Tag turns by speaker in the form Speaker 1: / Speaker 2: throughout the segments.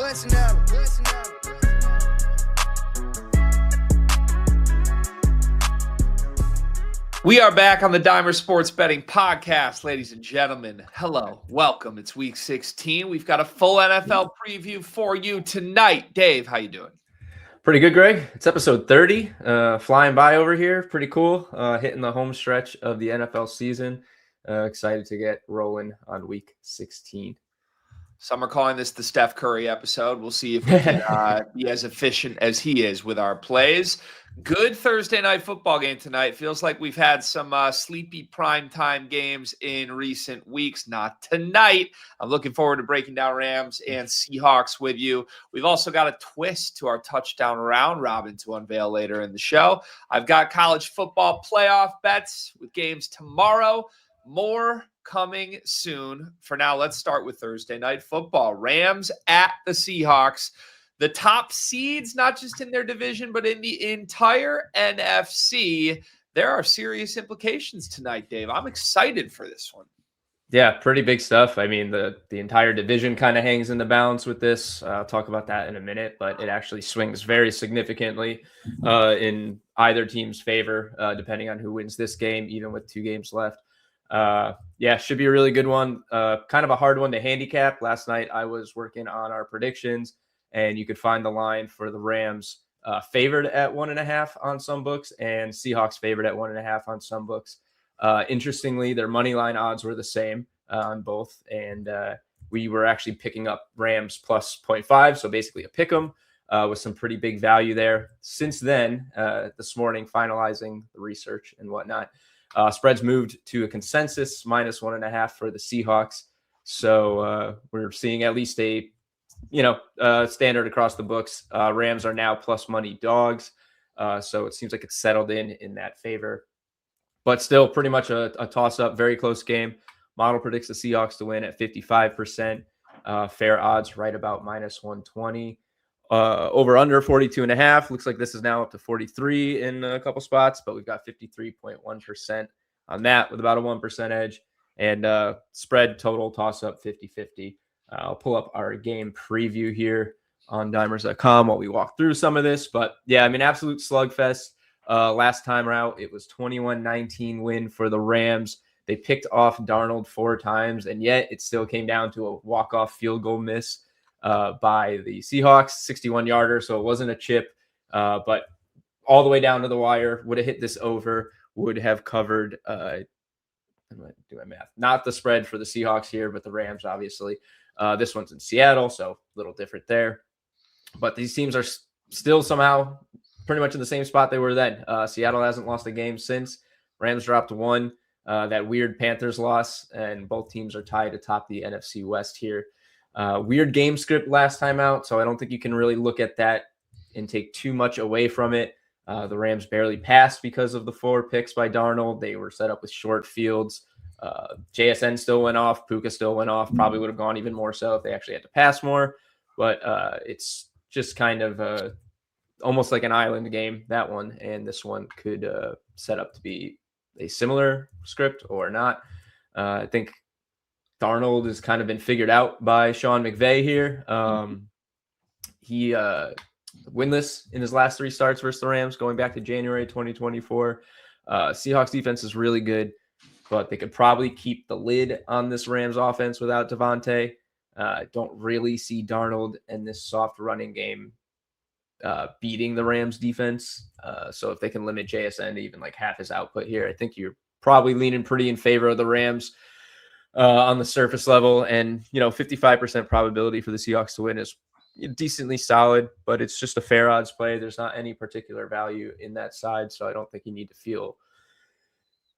Speaker 1: We are back on the Dimer Sports Betting Podcast, ladies and gentlemen. Hello, welcome. It's Week 16. We've got a full NFL preview for you tonight. Dave, how you doing?
Speaker 2: Pretty good, Greg. It's episode 30. Flying by over here. Pretty cool. Hitting the home stretch of the NFL season. Excited to get rolling on Week 16.
Speaker 1: Some are calling this the Steph Curry episode. We'll see if we can be as efficient as he is with our plays. Good Thursday night football game tonight. Feels like we've had some sleepy primetime games in recent weeks. Not tonight. I'm looking forward to breaking down Rams and Seahawks with you. We've also got a twist to our touchdown round robin to unveil later in the show. I've got college football playoff bets with games tomorrow. More coming soon. For now, let's start with Thursday night football. Rams at the Seahawks. The top seeds, not just in their division, but in the entire NFC. There are serious implications tonight, Dave. I'm excited for this one.
Speaker 2: Yeah, pretty big stuff. I mean, the entire division kind of hangs in the balance with this. I'll talk about that in a minute, but it actually swings very significantly in either team's favor, depending on who wins this game, even with 2 games left. Yeah, should be a really good one. Kind of a hard one to handicap. Last night I was working on our predictions, and you could find the line for the Rams favored at 1.5 on some books and Seahawks favored at 1.5 on some books. Interestingly, their money line odds were the same on both. And we were actually picking up Rams plus 0.5. So basically a pick 'em with some pretty big value there. Since then, this morning, finalizing the research and whatnot, spreads moved to a consensus minus 1.5 for the Seahawks. So we're seeing at least a standard across the books. Rams are now plus money dogs. So it seems like it's settled in that favor. But still pretty much a toss-up, very close game. Model predicts the Seahawks to win at 55%. Fair odds right about minus 120. Over under 42.5. Looks like this is now up to 43 in a couple spots, but we've got 53.1% on that with about a 1% edge. And spread total toss-up 50-50. I'll pull up our game preview here on dimers.com while we walk through some of this. But yeah, I mean, absolute slugfest. Last time out, it was 21-19 win for the Rams. They picked off Darnold 4 times, and yet it still came down to a walk-off field goal miss by the Seahawks, 61-yarder. So it wasn't a chip, but all the way down to the wire. Would have hit this over, would have covered, I'm going to do my math, not the spread for the Seahawks here, but the Rams, obviously. This one's in Seattle, so a little different there. But these teams are still somehow pretty much in the same spot they were then. Seattle hasn't lost a game since. Rams dropped 1. That weird Panthers loss, and both teams are tied atop the NFC West here. Weird game script last time out, so I don't think you can really look at that and take too much away from it. The Rams barely passed because of the 4 picks by Darnold. They were set up with short fields. JSN still went off. Puka still went off. Probably would have gone even more so if they actually had to pass more. But it's just kind of almost like an island game, that one. And this one could set up to be a similar script or not. I think Darnold has kind of been figured out by Sean McVay here. He winless in his last 3 starts versus the Rams going back to January 2024. Seahawks defense is really good, but they could probably keep the lid on this Rams offense without Davante. Don't really see Darnold and this soft running game beating the Rams defense. So if they can limit JSN to even like half his output here, I think you're probably leaning pretty in favor of the Rams on the surface level. And, 55% probability for the Seahawks to win is decently solid, but it's just a fair odds play. There's not any particular value in that side. So I don't think you need to feel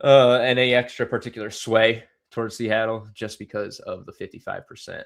Speaker 2: any extra particular sway towards Seattle just because of the 55%.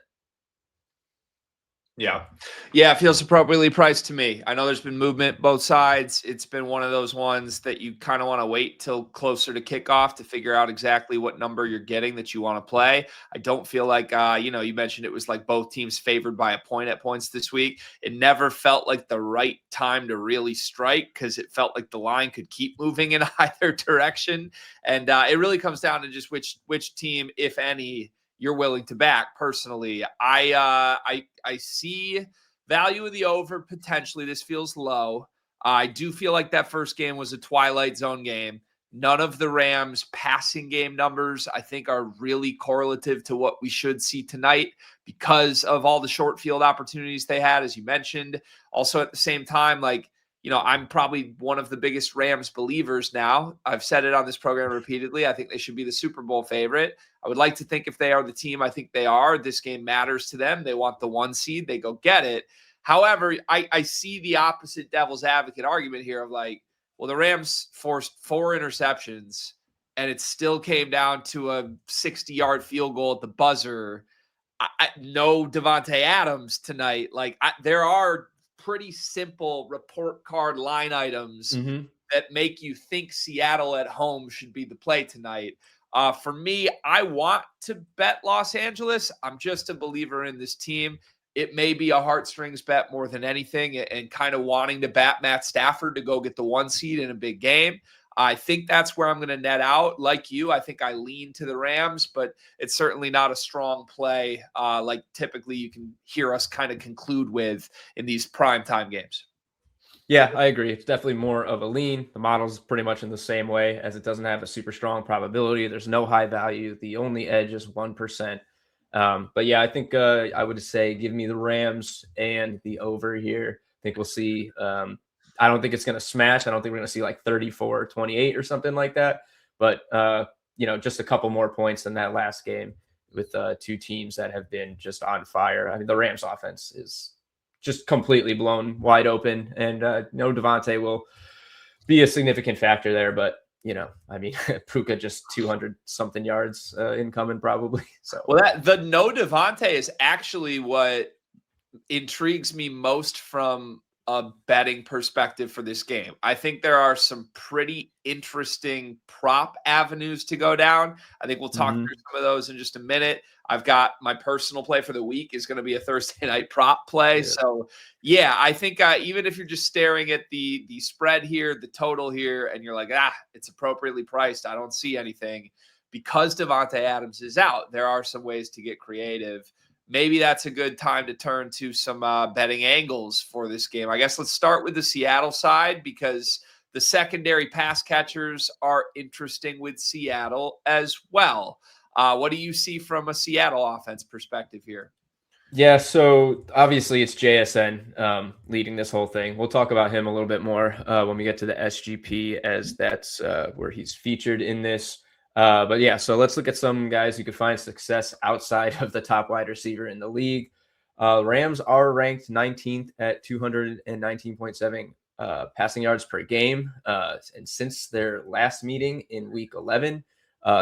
Speaker 1: Yeah, it feels appropriately priced to me. I know there's been movement both sides. It's been one of those ones that you kind of want to wait till closer to kickoff to figure out exactly what number you're getting that you want to play. I don't feel like, you mentioned it was like both teams favored by a point at points this week. It never felt like the right time to really strike because it felt like the line could keep moving in either direction. And it really comes down to just which team, if any, you're willing to back. Personally, I see value of the over, potentially. This feels low. I do feel like that first game was a Twilight Zone game. None of the Rams passing game numbers, I think, are really correlative to what we should see tonight because of all the short field opportunities they had, as you mentioned. Also, at the same time, I'm probably one of the biggest Rams believers now. I've said it on this program repeatedly. I think they should be the Super Bowl favorite. I would like to think if they are the team I think they are, this game matters to them. They want the 1 seed. They go get it. However, I see the opposite devil's advocate argument here of the Rams forced 4 interceptions, and it still came down to a 60-yard field goal at the buzzer. No Davante Adams tonight. There are pretty simple report card line items that make you think Seattle at home should be the play tonight. For me, I want to bet Los Angeles. I'm just a believer in this team. It may be a heartstrings bet more than anything and kind of wanting to bat Matt Stafford to go get the 1 seed in a big game. I think that's where I'm going to net out. Like you, I think I lean to the Rams, but it's certainly not a strong play like typically you can hear us kind of conclude with in these primetime games.
Speaker 2: Yeah, I agree. It's definitely more of a lean. The model's pretty much in the same way, as it doesn't have a super strong probability. There's no high value. The only edge is 1%. But yeah, I think I would say give me the Rams and the over here. I think we'll see. I don't think it's going to smash. I don't think we're going to see 34-28 or something like that. But, just a couple more points than that last game with 2 teams that have been just on fire. I mean, the Rams offense is just completely blown wide open. And no Davante will be a significant factor there. But Puka just 200 something yards incoming probably. So
Speaker 1: the no Davante is actually what intrigues me most from a betting perspective for this game. I think there are some pretty interesting prop avenues to go down. I think we'll talk through some of those in just a minute. I've got my personal play for the week is going to be a Thursday night prop play. Yeah. So yeah, I think even if you're just staring at the spread here, the total here, and you're like, it's appropriately priced, I don't see anything. Because Davante Adams is out, there are some ways to get creative. Maybe that's a good time to turn to some betting angles for this game. I guess let's start with the Seattle side because the secondary pass catchers are interesting with Seattle as well. What do you see from a Seattle offense perspective here?
Speaker 2: Yeah, so obviously it's JSN leading this whole thing. We'll talk about him a little bit more when we get to the SGP, as that's where he's featured in this. But yeah, so let's look at some guys who could find success outside of the top wide receiver in the league. Rams are ranked 19th at 219.7 passing yards per game. And since their last meeting in week 11,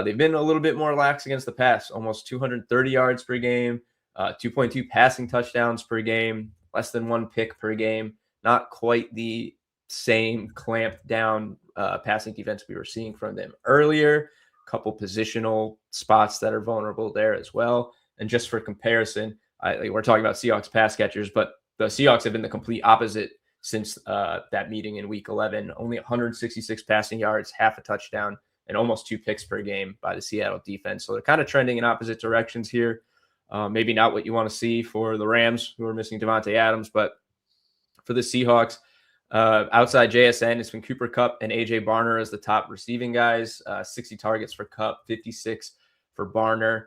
Speaker 2: they've been a little bit more lax against the pass, almost 230 yards per game, 2.2 passing touchdowns per game, less than 1 pick per game. Not quite the same clamped down passing defense we were seeing from them earlier. Couple positional spots that are vulnerable there as well. And just for comparison, we're talking about Seahawks pass catchers, but the Seahawks have been the complete opposite since that meeting in week 11. Only 166 passing yards, half a touchdown, and almost 2 picks per game by the Seattle defense. So they're kind of trending in opposite directions here. Maybe not what you want to see for the Rams, who are missing Davante Adams, but for the Seahawks, outside JSN, it's been Cooper Kupp and AJ Barner as the top receiving guys. 60 targets for Kupp, 56 for Barner.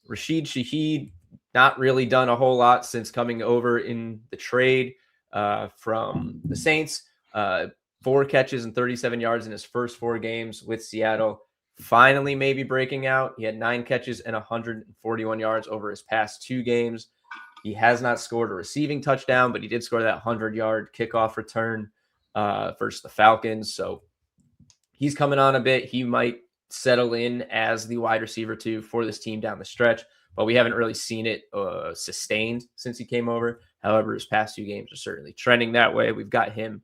Speaker 2: Rashid Shaheed, not really done a whole lot since coming over in the trade from the Saints. 4 catches and 37 yards in his first 4 games with Seattle. Finally, maybe breaking out. He had 9 catches and 141 yards over his past 2 games. He has not scored a receiving touchdown, but he did score that 100-yard kickoff return versus the Falcons. So he's coming on a bit. He might settle in as the wide receiver 2 for this team down the stretch, but we haven't really seen it sustained since he came over. However, his past 2 games are certainly trending that way. We've got him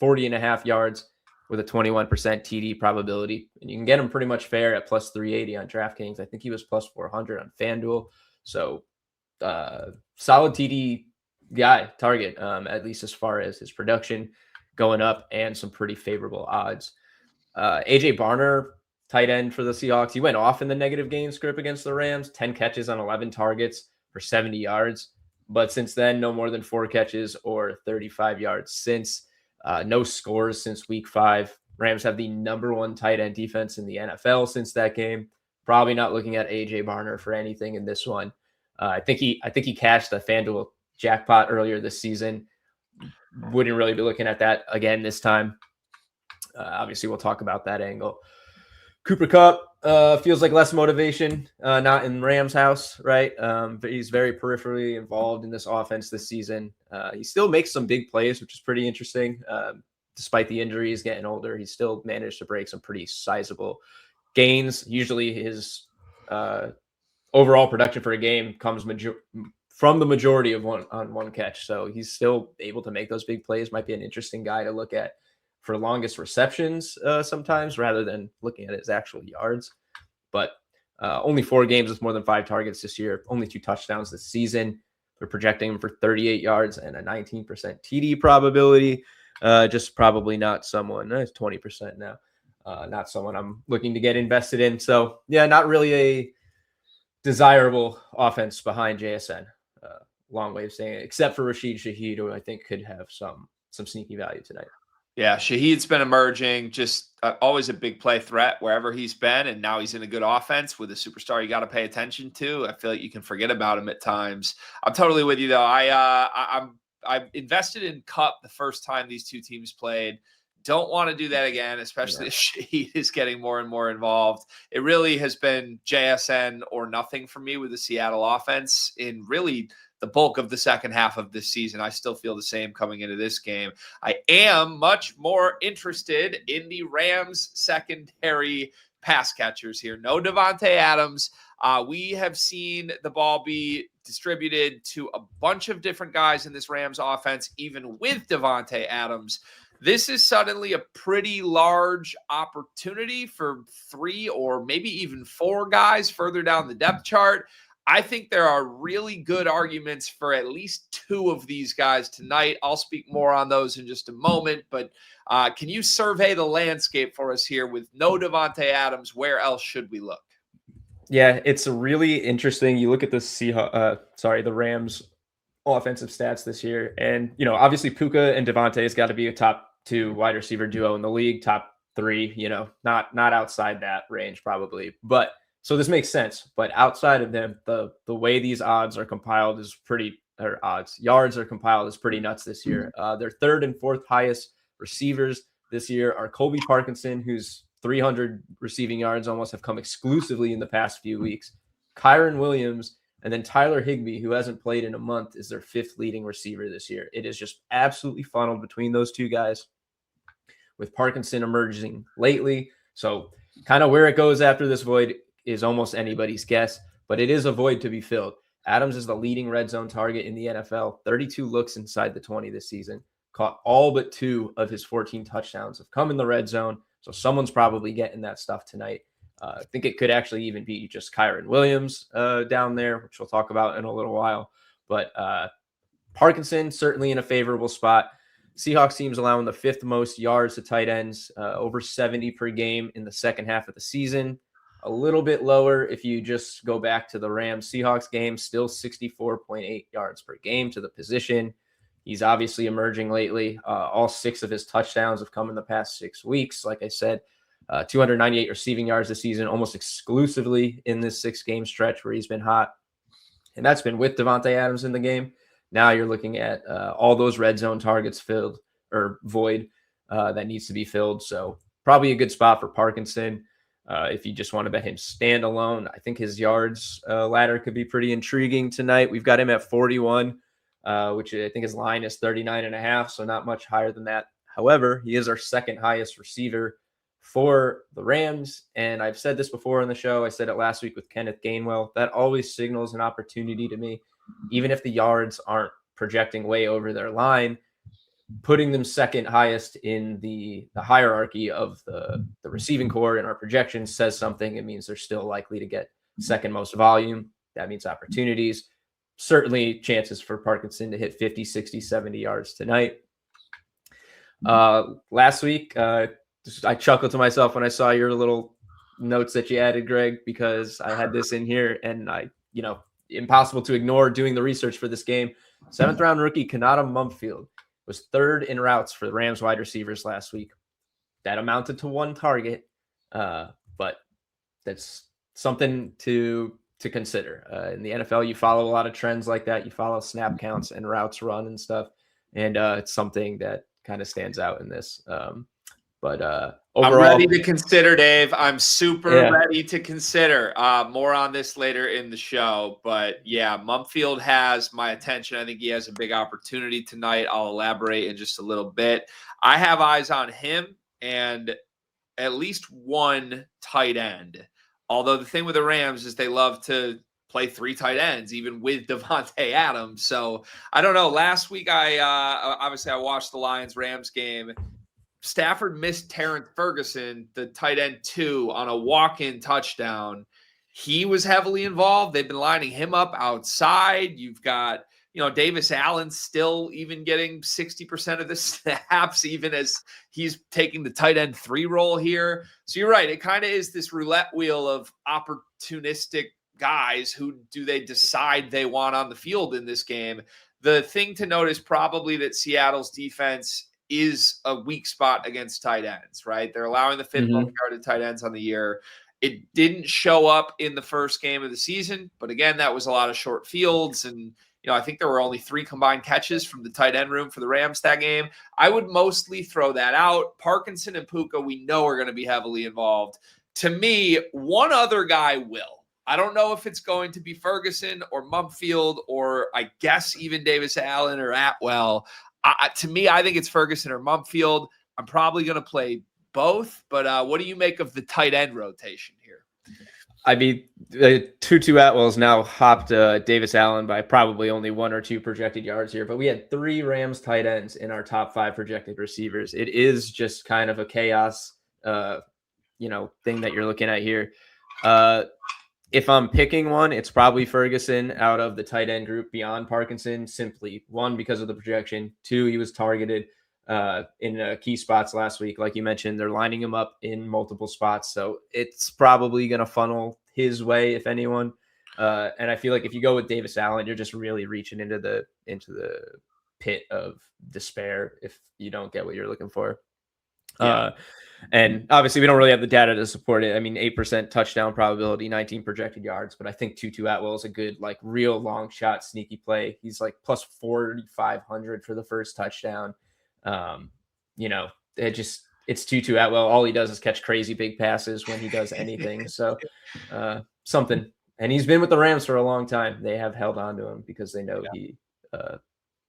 Speaker 2: 40.5 yards with a 21% TD probability, and you can get him pretty much fair at plus 380 on DraftKings. I think he was plus 400 on FanDuel. So solid TD guy target, at least as far as his production going up, and some pretty favorable odds. AJ Barner, tight end for the Seahawks, he went off in the negative game script against the Rams. 10 catches on 11 targets for 70 yards. But since then, no more than 4 catches or 35 yards since. No scores since week 5. Rams have the number 1 tight end defense in the NFL since that game. Probably not looking at AJ Barner for anything in this one. I think he cashed the FanDuel jackpot earlier this season. Wouldn't really be looking at that again this time. Obviously, we'll talk about that angle. Cooper Kupp feels like less motivation, not in Rams' house, right? But he's very peripherally involved in this offense this season. He still makes some big plays, which is pretty interesting. Despite the injuries, getting older, he still managed to break some pretty sizable gains. Usually his overall production for a game comes from the majority of one catch. So he's still able to make those big plays. Might be an interesting guy to look at for longest receptions sometimes, rather than looking at his actual yards. But only 4 games with more than 5 targets this year, only 2 touchdowns this season. They're projecting him for 38 yards and a 19% TD probability. Just probably not someone, it's 20% now, not someone I'm looking to get invested in. So yeah, not really a desirable offense behind JSN. Long way of saying it, except for Rashid Shaheed, who I think could have some sneaky value tonight.
Speaker 1: Yeah, Shaheed's been emerging, just always a big play threat wherever he's been, and now he's in a good offense with a superstar you got to pay attention to. I feel like you can forget about him at times. I'm totally with you, though. I invested in Kupp the first time these two teams played. Don't want to do that again, especially if Shaheed is getting more and more involved. It really has been JSN or nothing for me with the Seattle offense in really the bulk of the second half of this season. I still feel the same coming into this game. I am much more interested in the Rams secondary pass catchers here. No Davante Adams. We have seen the ball be distributed to a bunch of different guys in this Rams offense, even with Davante Adams. This is suddenly a pretty large opportunity for 3 or maybe even 4 guys further down the depth chart. I think there are really good arguments for at least 2 of these guys tonight. I'll speak more on those in just a moment, but can you survey the landscape for us here with no Davante Adams? Where else should we look?
Speaker 2: Yeah, it's a really interesting. You look at the Rams offensive stats this year, and obviously Puka and Davante has got to be a top 2 wide receiver duo in the league, top 3. Not outside that range probably, but. So this makes sense, but outside of them, the way these yards are compiled is pretty nuts this year. Their 3rd and 4th highest receivers this year are Colby Parkinson, whose 300 receiving yards almost have come exclusively in the past few weeks. Kyron Williams, and then Tyler Higbee, who hasn't played in a month, is their 5th leading receiver this year. It is just absolutely funneled between those 2 guys, with Parkinson emerging lately. So kind of where it goes after this void is almost anybody's guess, but it is a void to be filled. Adams is the leading red zone target in the NFL, 32 looks inside the 20 this season, caught all but 2 of his 14 touchdowns have come in the red zone. So someone's probably getting that stuff tonight. I think it could actually even be just Kyron Williams down there, which we'll talk about in a little while. But Parkinson certainly in a favorable spot. Seahawks teams allowing the 5th most yards to tight ends, over 70 per game in the second half of the season. A little bit lower if you just go back to the Rams-Seahawks game, still 64.8 yards per game to the position. He's obviously emerging lately. All 6 of his touchdowns have come in the past 6 weeks. Like I said, 298 receiving yards this season, almost exclusively in this 6-game stretch where he's been hot. And that's been with Davante Adams in the game. Now you're looking at all those red zone targets filled or void that needs to be filled. So probably a good spot for Parkinson. If you just want to bet him standalone, I think his yards ladder could be pretty intriguing tonight. We've got him at 41, which I think his line is 39.5, so not much higher than that. However, he is our 2nd highest receiver for the Rams. And I've said this before on the show. I said it last week with Kenneth Gainwell. That always signals an opportunity to me, even if the yards aren't projecting way over their line. Putting them 2nd highest in the hierarchy of the receiving core in our projections says something. It means they're still likely to get 2nd most volume. That means opportunities. Certainly chances for Parkinson to hit 50, 60, 70 yards tonight. Last week, I chuckled to myself when I saw your little notes that you added, Greg, because I had this in here and impossible to ignore doing the research for this game. 7th round rookie Kanata Mumfield was 3rd in routes for the Rams wide receivers last week. That amounted to 1 target, but that's something to consider. In the NFL, you follow a lot of trends like that. You follow snap counts and routes run and stuff, and it's something that kind of stands out in this. But overall,
Speaker 1: I'm ready to consider, Dave. I'm super ready to consider. More on this later in the show. But yeah, Mumfield has my attention. I think he has a big opportunity tonight. I'll elaborate in just a little bit. I have eyes on him and at least one tight end. Although the thing with the Rams is they love to play 3 tight ends, even with Davante Adams. So I don't know. Last week, obviously I watched the Lions-Rams game. Stafford missed Terrence Ferguson, the tight end 2, on a walk-in touchdown. He was heavily involved. They've been lining him up outside. You've got, Davis Allen still even getting 60% of the snaps, even as he's taking the tight end 3 role here. So you're right. It kind of is this roulette wheel of opportunistic guys who do they decide they want on the field in this game. The thing to note is probably that Seattle's defense is a weak spot against tight ends, right? They're allowing the 5th most yarded tight ends on the year. It didn't show up in the first game of the season, but again, that was a lot of short fields. And, I think there were only 3 combined catches from the tight end room for the Rams that game. I would mostly throw that out. Parkinson and Puka, we know are going to be heavily involved. To me, one other guy will. I don't know if it's going to be Ferguson or Mumfield or I guess even Davis Allen or Atwell. To me, I think it's Ferguson or Mumfield. I'm probably going to play both, but what do you make of the tight end rotation here?
Speaker 2: I mean, Tutu Atwell's now hopped Davis Allen by probably only 1 or 2 projected yards here, but we had 3 Rams tight ends in our top 5 projected receivers. It is just kind of a chaos, thing that you're looking at here. If I'm picking one, it's probably Ferguson out of the tight end group beyond Parkinson. Simply 1, because of the projection. 2, he was targeted in key spots last week. Like you mentioned, they're lining him up in multiple spots. So it's probably going to funnel his way, if anyone. And I feel like if you go with Davis Allen, you're just really reaching into the pit of despair if you don't get what you're looking for. Yeah. And obviously, we don't really have the data to support it. I mean, 8% touchdown probability, 19 projected yards. But I think Tutu Atwell is a good, real long shot, sneaky play. He's plus 4,500 for the first touchdown. It's Tutu Atwell. All he does is catch crazy big passes when he does anything. So something. And he's been with the Rams for a long time. They have held on to him because they know he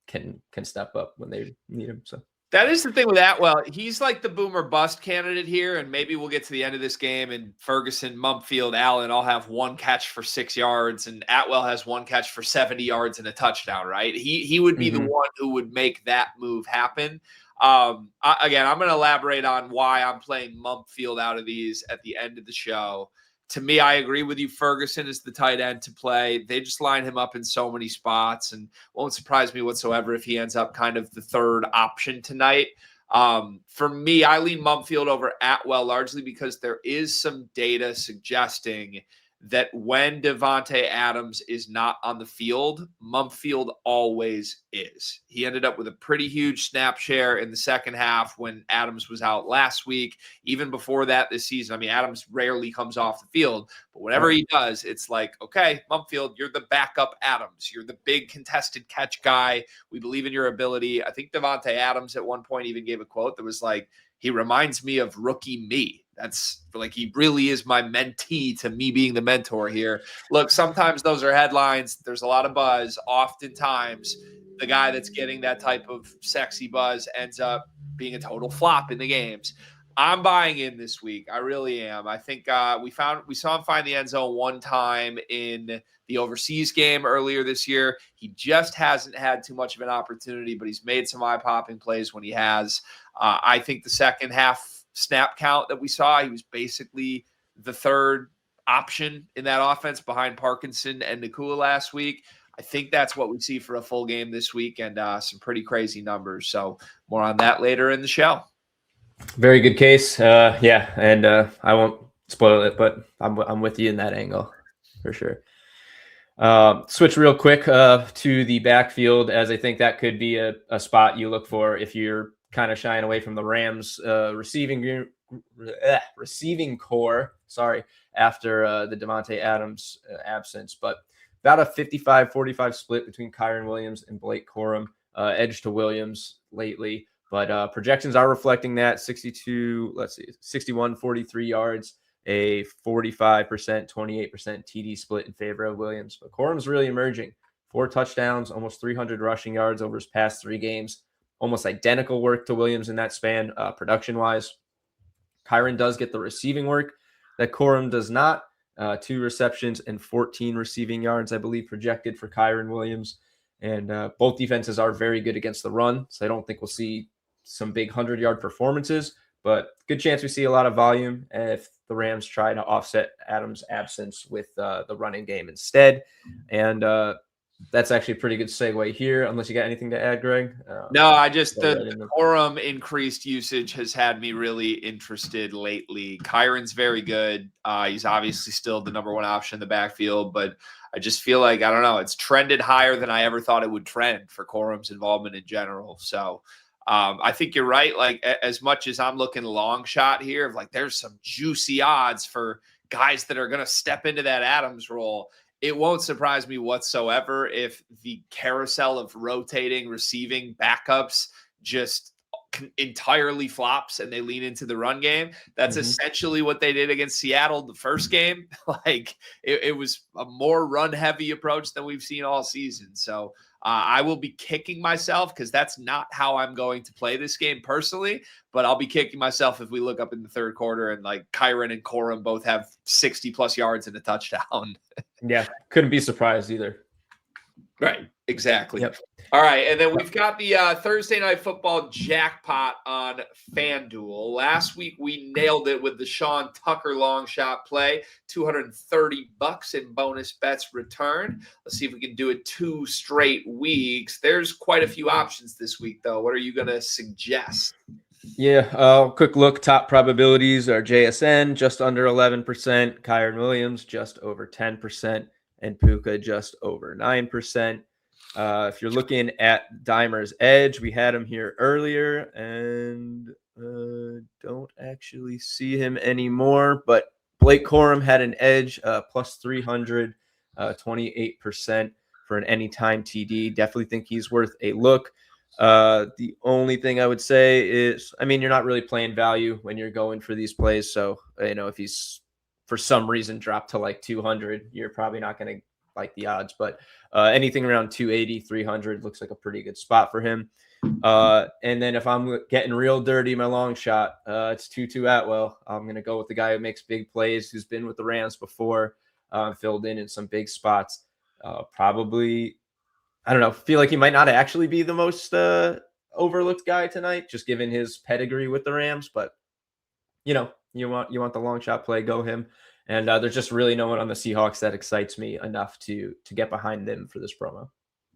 Speaker 2: can step up when they need him. So.
Speaker 1: That is the thing with Atwell. He's like the boom or bust candidate here, and maybe we'll get to the end of this game, and Ferguson, Mumfield, Allen all have 1 catch for 6 yards, and Atwell has 1 catch for 70 yards and a touchdown, right? He would be the one who would make that move happen. Again, I'm going to elaborate on why I'm playing Mumfield out of these at the end of the show. To me, I agree with you. Ferguson is the tight end to play. They just line him up in so many spots, and won't surprise me whatsoever if he ends up kind of the 3rd option tonight. For me, I lean Mumfield over Atwell largely because there is some data suggesting that when Davante Adams is not on the field, Mumfield always is. He ended up with a pretty huge snap share in the second half when Adams was out last week. Even before that this season, I mean, Adams rarely comes off the field, but whenever he does, it's like, okay, Mumfield, you're the backup Adams. You're the big contested catch guy. We believe in your ability. I think Davante Adams at one point even gave a quote that was like, he reminds me of rookie me. That's like, he really is my mentee to me being the mentor here. Look, sometimes those are headlines. There's a lot of buzz. Oftentimes, the guy that's getting that type of sexy buzz ends up being a total flop in the games. I'm buying in this week. I really am. I think we saw him find the end zone 1 time in the overseas game earlier this year. He just hasn't had too much of an opportunity, but he's made some eye-popping plays when he has. I think the second half snap count that we saw, he was basically the 3rd option in that offense behind Parkinson and Nakua last week. I think that's what we see for a full game this week, and some pretty crazy numbers. So more on that later in the show.
Speaker 2: Very good case. And I won't spoil it, but I'm with you in that angle for sure. Switch real quick to the backfield, as I think that could be a spot you look for if you're kind of shying away from the Rams receiving core. Sorry, after the Davante Adams absence, but about a 55-45 split between Kyren Williams and Blake Corum, edge to Williams lately. But projections are reflecting that 61, 43 yards, a 45%, 28% TD split in favor of Williams. But Corum's really emerging. 4 touchdowns, almost 300 rushing yards over his past 3 games. Almost identical work to Williams in that span, production-wise. Kyren does get the receiving work that Corum does not. 2 receptions and 14 receiving yards, I believe, projected for Kyren Williams. And both defenses are very good against the run, so I don't think we'll see some big 100-yard performances, but good chance we see a lot of volume if the Rams try to offset Adams' absence with the running game instead. And that's actually a pretty good segue here, unless you got anything to add, Greg.
Speaker 1: No, I just the Corum increased usage has had me really interested lately. Kyren's very good. He's obviously still the number 1 option in the backfield, but I just feel like, I don't know, it's trended higher than I ever thought it would trend for Corum's involvement in general. So I think you're right. Like, as much as I'm looking long shot here, of like, there's some juicy odds for guys that are going to step into that Adams role. It won't surprise me whatsoever if the carousel of rotating receiving backups just entirely flops and they lean into the run game. That's essentially what they did against Seattle the first game. Like, it was a more run heavy approach than we've seen all season. So I will be kicking myself because that's not how I'm going to play this game personally, but I'll be kicking myself if we look up in the third quarter and like Kyren and Corum both have 60 plus yards and a touchdown.
Speaker 2: Yeah, couldn't be surprised either.
Speaker 1: Right, exactly.
Speaker 2: Yep.
Speaker 1: All right, and then we've got the Thursday Night Football jackpot on FanDuel. Last week we nailed it with the Sean Tucker long shot play, $230 in bonus bets returned. Let's see if we can do it 2 straight weeks. There's quite a few options this week, though. What are you going to suggest?
Speaker 2: Yeah, quick look. Top probabilities are JSN just under 11%, Kyren Williams just over 10%, and Puka just over 9%. If you're looking at Dimer's edge, we had him here earlier and don't actually see him anymore. But Blake Corum had an edge, plus 300, 28% for an anytime TD. Definitely think he's worth a look. The only thing I would say is, I mean, you're not really playing value when you're going for these plays. So, if he's for some reason dropped to like 200, you're probably not going to like the odds, but anything around 280, 300 looks like a pretty good spot for him. And then if I'm getting real dirty, my long shot, it's Tutu Atwell. I'm going to go with the guy who makes big plays, who's been with the Rams before, filled in some big spots. Probably, I don't know, feel like he might not actually be the most overlooked guy tonight, just given his pedigree with the Rams. But, you want the long shot play, go him. And there's just really no one on the Seahawks that excites me enough to get behind them for this promo.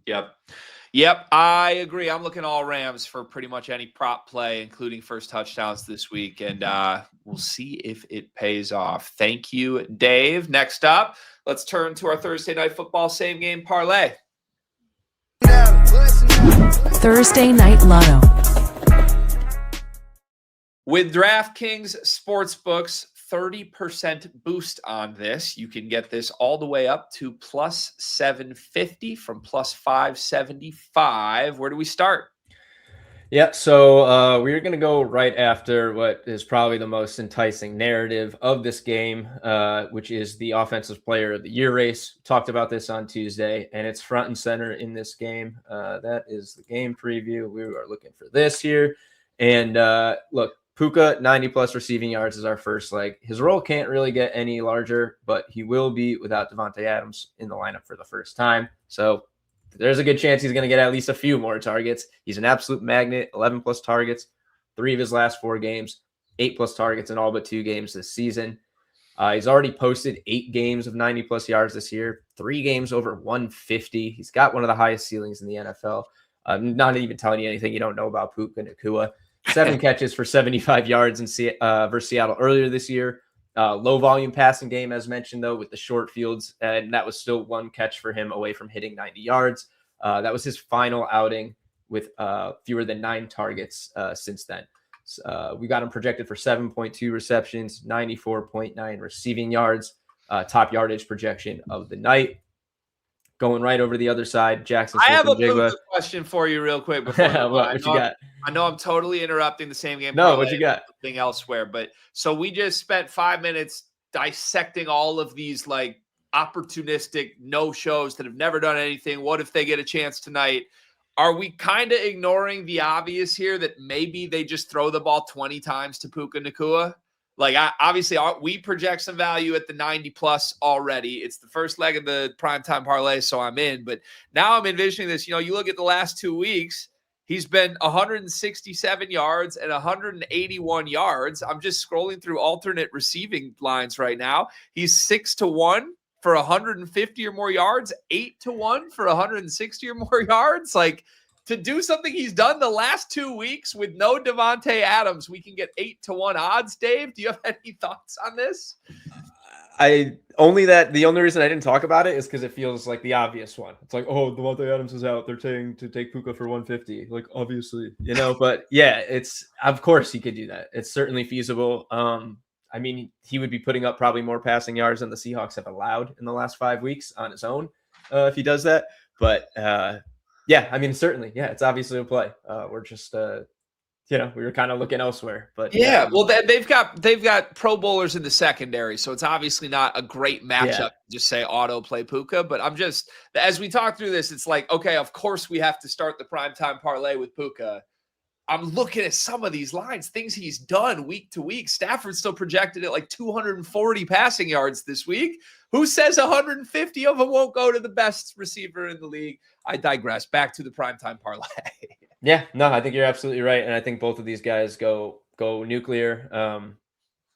Speaker 1: Yep, I agree. I'm looking all Rams for pretty much any prop play, including first touchdowns this week. And we'll see if it pays off. Thank you, Dave. Next up, let's turn to our Thursday Night Football same game parlay.
Speaker 3: Thursday Night Lotto.
Speaker 1: With DraftKings Sportsbook's 30% boost on this, you can get this all the way up to plus 750 from plus 575. Where do we start?
Speaker 2: Yeah, so we're going to go right after what is probably the most enticing narrative of this game, which is the Offensive Player of the Year race. Talked about this on Tuesday, and it's front and center in this game. That is the game preview. We are looking for this here. And look, Puka, 90-plus receiving yards is our first leg. His role can't really get any larger, but he will be without Davante Adams in the lineup for the first time. So there's a good chance he's going to get at least a few more targets. He's an absolute magnet, 11-plus targets, 3 of his last 4 games, 8-plus targets in all but 2 games this season. He's already posted 8 games of 90-plus yards this year, 3 games over 150. He's got one of the highest ceilings in the NFL. I'm not even telling you anything you don't know about Puka Nacua. 7 catches for 75 yards in versus Seattle earlier this year. Low volume passing game, as mentioned, though, with the short fields. And that was still one catch for him away from hitting 90 yards. That was his final outing with fewer than 9 targets since then. We got him projected for 7.2 receptions, 94.9 receiving yards, top yardage projection of the night. Going right over the other side, Jackson
Speaker 1: I
Speaker 2: Smith
Speaker 1: have a
Speaker 2: and Jigba.
Speaker 1: question for you real quick before
Speaker 2: what you got?
Speaker 1: I know I'm totally interrupting the same game.
Speaker 2: No, what you got?
Speaker 1: Thing elsewhere, but so we just spent 5 minutes dissecting all of these like opportunistic no-shows that have never done anything. What if they get a chance tonight? Are we kind of ignoring the obvious here that maybe they just throw the ball 20 times to Puka Nacua? Like, obviously, we project some value at the 90 plus already. It's the first leg of the primetime parlay, so I'm in. But now I'm envisioning this. You look at the last 2 weeks, he's been 167 yards and 181 yards. I'm just scrolling through alternate receiving lines right now. He's 6-1 for 150 or more yards, 8-1 for 160 or more yards. Like, to do something he's done the last 2 weeks with no Davante Adams, we can get 8-1 odds. Dave, do you have any thoughts on this?
Speaker 2: The only reason I didn't talk about it is because it feels like the obvious one. It's like, oh, Davante Adams is out. They're saying to take Puka for 150. Like, obviously, but yeah, of course he could do that. It's certainly feasible. I mean, he would be putting up probably more passing yards than the Seahawks have allowed in the last 5 weeks on his own if he does that. But yeah, I mean, certainly, yeah, it's obviously a play. We're just, we were kind of looking elsewhere, but
Speaker 1: yeah. Well, they've got Pro Bowlers in the secondary, so it's obviously not a great matchup to just say auto play Puka. But I'm just, as we talk through this, it's like, okay, of course we have to start the primetime parlay with Puka. I'm looking at some of these lines, things he's done week to week. Stafford's still projected at like 240 passing yards this week. Who says 150 of them won't go to the best receiver in the league? I digress. Back to the primetime parlay.
Speaker 2: Yeah, no, I think you're absolutely right. And I think both of these guys go nuclear.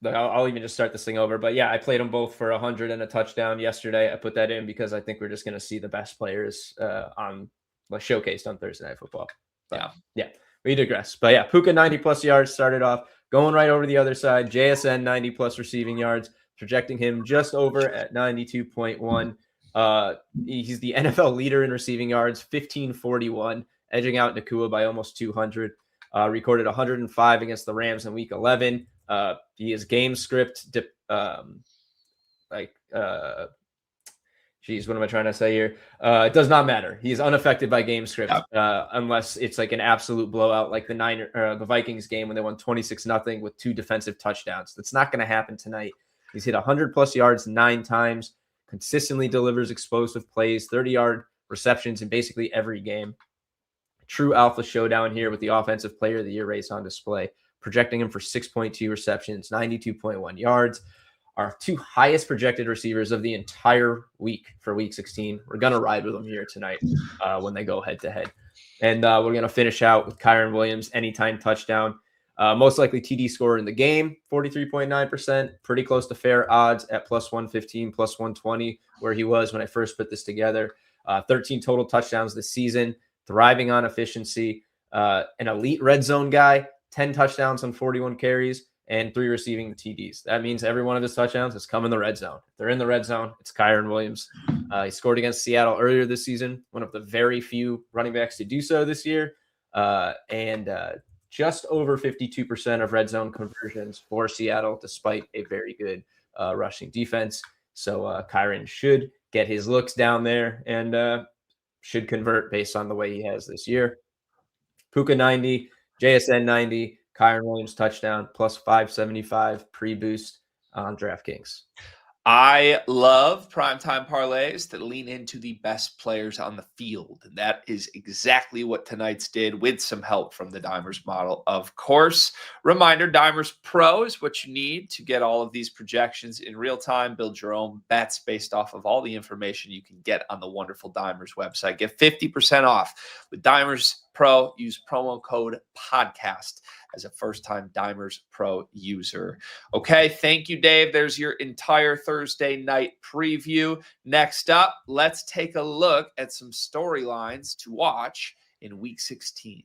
Speaker 2: I'll even just start this thing over. But yeah, I played them both for 100 and a touchdown yesterday. I put that in because I think we're just going to see the best players showcased on Thursday Night Football. But, yeah. We digress. But yeah, Puka 90 plus yards started off, going right over the other side. JSN 90 plus receiving yards, projecting him just over at 92.1. He's the NFL leader in receiving yards, 1541, edging out Nacua by almost 200. Recorded 105 against the Rams in week 11. He is game script what am I trying to say here? It does not matter. He's unaffected by game script unless it's like an absolute blowout, like the Vikings game when they won 26-0 with 2 defensive touchdowns. That's not going to happen tonight. He's hit 100 plus yards 9 times, consistently delivers explosive plays, 30-yard receptions in basically every game. True alpha showdown here with the offensive player of the year race on display, projecting him for 6.2 receptions, 92.1 yards. Our 2 highest projected receivers of the entire week for week 16. We're going to ride with them here tonight when they go head to head. And we're going to finish out with Kyren Williams, anytime touchdown. Most likely TD scorer in the game, 43.9%. Pretty close to fair odds at plus 115, plus 120, where he was when I first put this together. 13 total touchdowns this season, thriving on efficiency. An elite red zone guy, 10 touchdowns on 41 carries. And 3 receiving TDs. That means every one of his touchdowns has come in the red zone. If they're in the red zone, it's Kyren Williams. He scored against Seattle earlier this season, one of the very few running backs to do so this year. And just over 52% of red zone conversions for Seattle, despite a very good rushing defense. So Kyren should get his looks down there and should convert based on the way he has this year. Puka 90, JSN 90, Kyren Williams touchdown, plus 575 pre-boost on DraftKings.
Speaker 1: I love primetime parlays that lean into the best players on the field. And that is exactly what tonight's did with some help from the Dimers model, of course. Reminder, Dimers Pro is what you need to get all of these projections in real time, build your own bets based off of all the information you can get on the wonderful Dimers website. Get 50% off with Dimers Pro. Use promo code podcast as a first-time Dimers Pro user. Okay, thank you, Dave. There's your entire Thursday night preview. Next up, let's take a look at some storylines to watch in Week 16.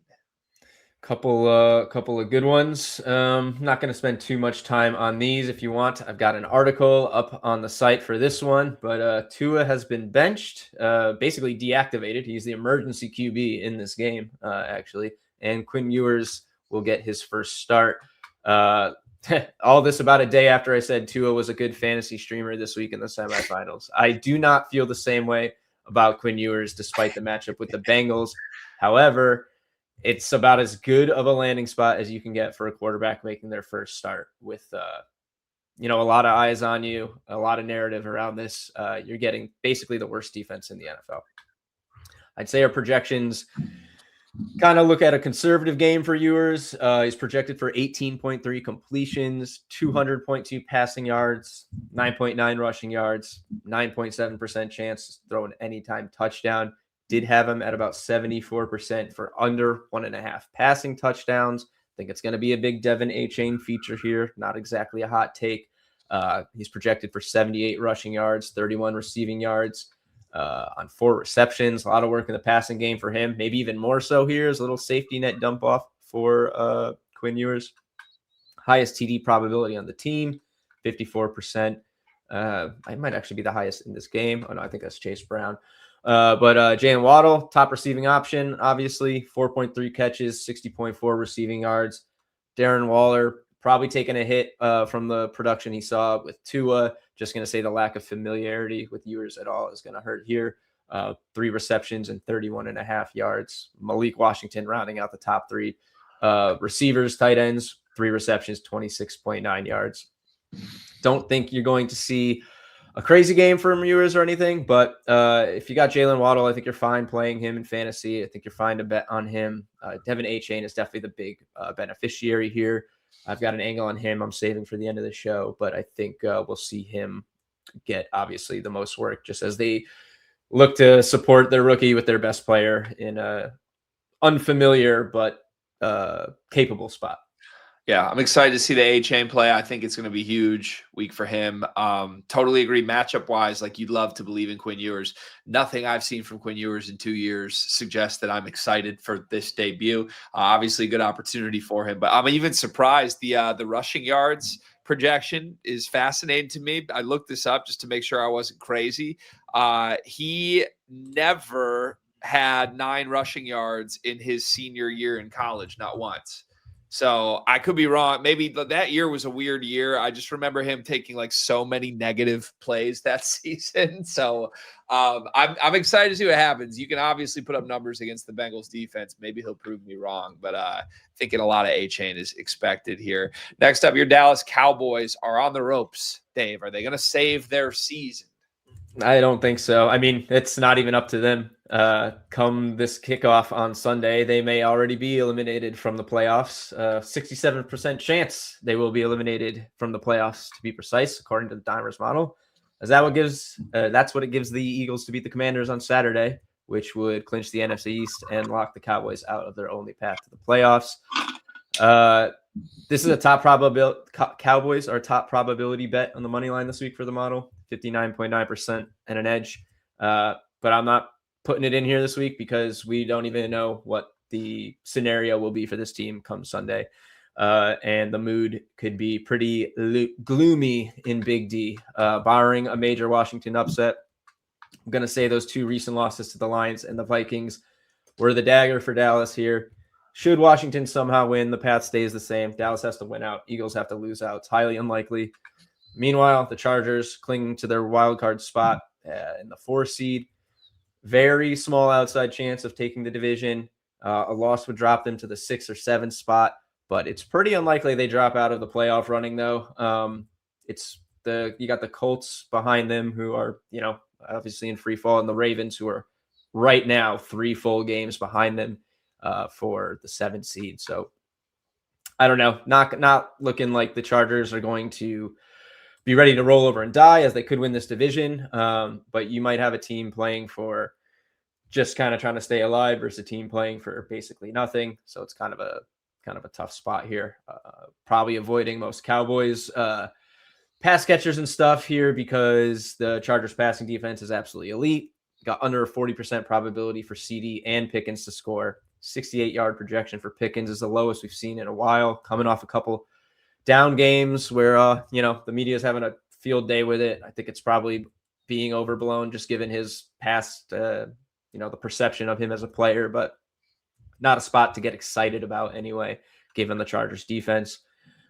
Speaker 2: Couple of good ones. Not going to spend too much time on these. If you want, I've got an article up on the site for this one, but Tua has been benched, basically deactivated. He's the emergency QB in this game, actually, and Quinn Ewers will get his first start. All this about a day after I said Tua was a good fantasy streamer this week in the semifinals. I do not feel the same way about Quinn Ewers, despite the matchup with the Bengals. However, it's about as good of a landing spot as you can get for a quarterback making their first start with, a lot of eyes on you, a lot of narrative around this. You're getting basically the worst defense in the NFL. I'd say our projections kind of look at a conservative game for Ewers. He's projected for 18.3 completions, 200.2 passing yards, 9.9 rushing yards, 9.7% chance throwing anytime touchdown. Did have him at about 74% for under 1.5 passing touchdowns. I think it's going to be a big Devin A-Chain feature here. Not exactly a hot take. He's projected for 78 rushing yards, 31 receiving yards on 4 receptions. A lot of work in the passing game for him. Maybe even more so here is a little safety net dump off for Quinn Ewers. Highest TD probability on the team, 54%. I might actually be the highest in this game. Oh, no, I think that's Chase Brown. But Jalen Waddle, top receiving option, obviously, 4.3 catches, 60.4 receiving yards. Darren Waller probably taking a hit from the production he saw with Tua. Just going to say the lack of familiarity with Ewers at all is going to hurt here. 3 receptions and 31.5 yards. Malik Washington rounding out the top 3. Receivers, tight ends, 3 receptions, 26.9 yards. Don't think you're going to see a crazy game for Ewers or anything, but if you got Jalen Waddle, I think you're fine playing him in fantasy. I think you're fine to bet on him. Devin A-Chain is definitely the big beneficiary here. I've got an angle on him I'm saving for the end of the show, but I think we'll see him get, obviously, the most work just as they look to support their rookie with their best player in a unfamiliar but capable spot.
Speaker 1: Yeah, I'm excited to see the A-Chain play. I think it's going to be a huge week for him. Totally agree. Matchup-wise, like you'd love to believe in Quinn Ewers. Nothing I've seen from Quinn Ewers in 2 years suggests that I'm excited for this debut. Obviously, good opportunity for him. But I'm even surprised the rushing yards projection is fascinating to me. I looked this up just to make sure I wasn't crazy. He never had 9 rushing yards in his senior year in college, not once. So I could be wrong. Maybe that year was a weird year. I just remember him taking like so many negative plays that season. So I'm excited to see what happens. You can obviously put up numbers against the Bengals defense. Maybe he'll prove me wrong, but thinking a lot of A-Chain is expected here. Next up, your Dallas Cowboys are on the ropes. Dave, are they going to save their season?
Speaker 2: I don't think so. I mean, it's not even up to them. Come this kickoff on Sunday, they may already be eliminated from the playoffs. 67% chance they will be eliminated from the playoffs, to be precise, according to the Dimers model. Is that what gives? That's what it gives the Eagles to beat the Commanders on Saturday, which would clinch the NFC East and lock the Cowboys out of their only path to the playoffs. This is a top probability. Cowboys are top probability bet on the money line this week for the model, 59.9% and an edge. But I'm not putting it in here this week because we don't even know what the scenario will be for this team come Sunday. And the mood could be pretty gloomy in Big D, barring a major Washington upset. I'm going to say those 2 recent losses to the Lions and the Vikings were the dagger for Dallas here. Should Washington somehow win, the path stays the same. Dallas has to win out. Eagles have to lose out. It's highly unlikely. Meanwhile, the Chargers cling to their wild card spot in the 4 seed. Very small outside chance of taking the division. A loss would drop them to the 6 or 7 spot, but it's pretty unlikely they drop out of the playoff running, though. You got the Colts behind them who are, obviously in free fall, and the Ravens who are right now 3 full games behind them for the 7th seed. So I don't know, not looking like the Chargers are going to be ready to roll over and die, as they could win this division. But you might have a team playing for just kind of trying to stay alive versus a team playing for basically nothing. So it's kind of a tough spot here. Probably avoiding most Cowboys pass catchers and stuff here because the Chargers passing defense is absolutely elite. Got under a 40% probability for CD and Pickens to score. 68-yard projection for Pickens is the lowest we've seen in a while, coming off a couple down games where, the media is having a field day with it. I think it's probably being overblown just given his past, the perception of him as a player, but not a spot to get excited about anyway, given the Chargers defense.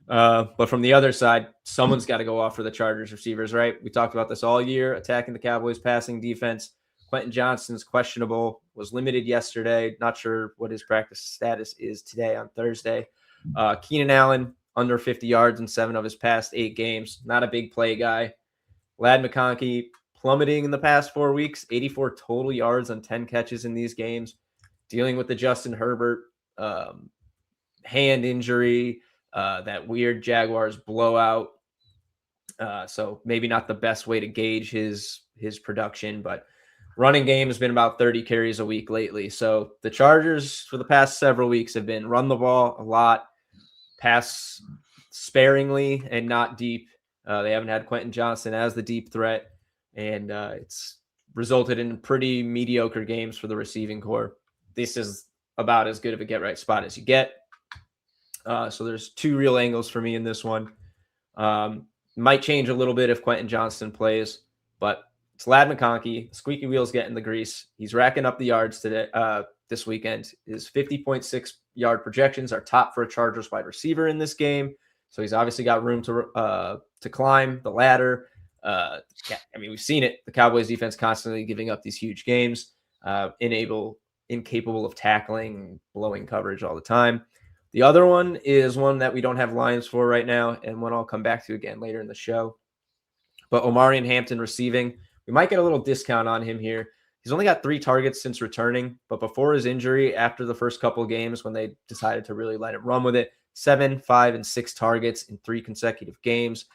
Speaker 2: But from the other side, someone's got to go off for the Chargers receivers, right? We talked about this all year, attacking the Cowboys passing defense. Quentin Johnston's questionable, was limited yesterday. Not sure what his practice status is today on Thursday. Keenan Allen, under 50 yards in 7 of his past 8 games. Not a big play guy. Ladd McConkey plummeting in the past 4 weeks, 84 total yards on 10 catches in these games. Dealing with the Justin Herbert hand injury, that weird Jaguars blowout. So maybe not the best way to gauge his production, but running game has been about 30 carries a week lately. So the Chargers for the past several weeks have been run the ball a lot, pass sparingly and not deep. They haven't had Quentin Johnston as the deep threat, and it's resulted in pretty mediocre games for the receiving corps. This is about as good of a get-right spot as you get. So there's 2 real angles for me in this one. Might change a little bit if Quentin Johnston plays, but it's Ladd McConkey. Squeaky wheel's getting the grease. He's racking up the yards today. This weekend. His 50.6 yard projections are top for a Chargers wide receiver in this game. So he's obviously got room to climb the ladder. We've seen it. The Cowboys defense constantly giving up these huge games, incapable of tackling, blowing coverage all the time. The other one is one that we don't have lines for right now, and one I'll come back to again later in the show. But Omarion Hampton receiving, we might get a little discount on him here. He's only got 3 targets since returning, but before his injury, after the first couple of games when they decided to really let him run with it, 7, 5, and 6 targets in 3 consecutive games,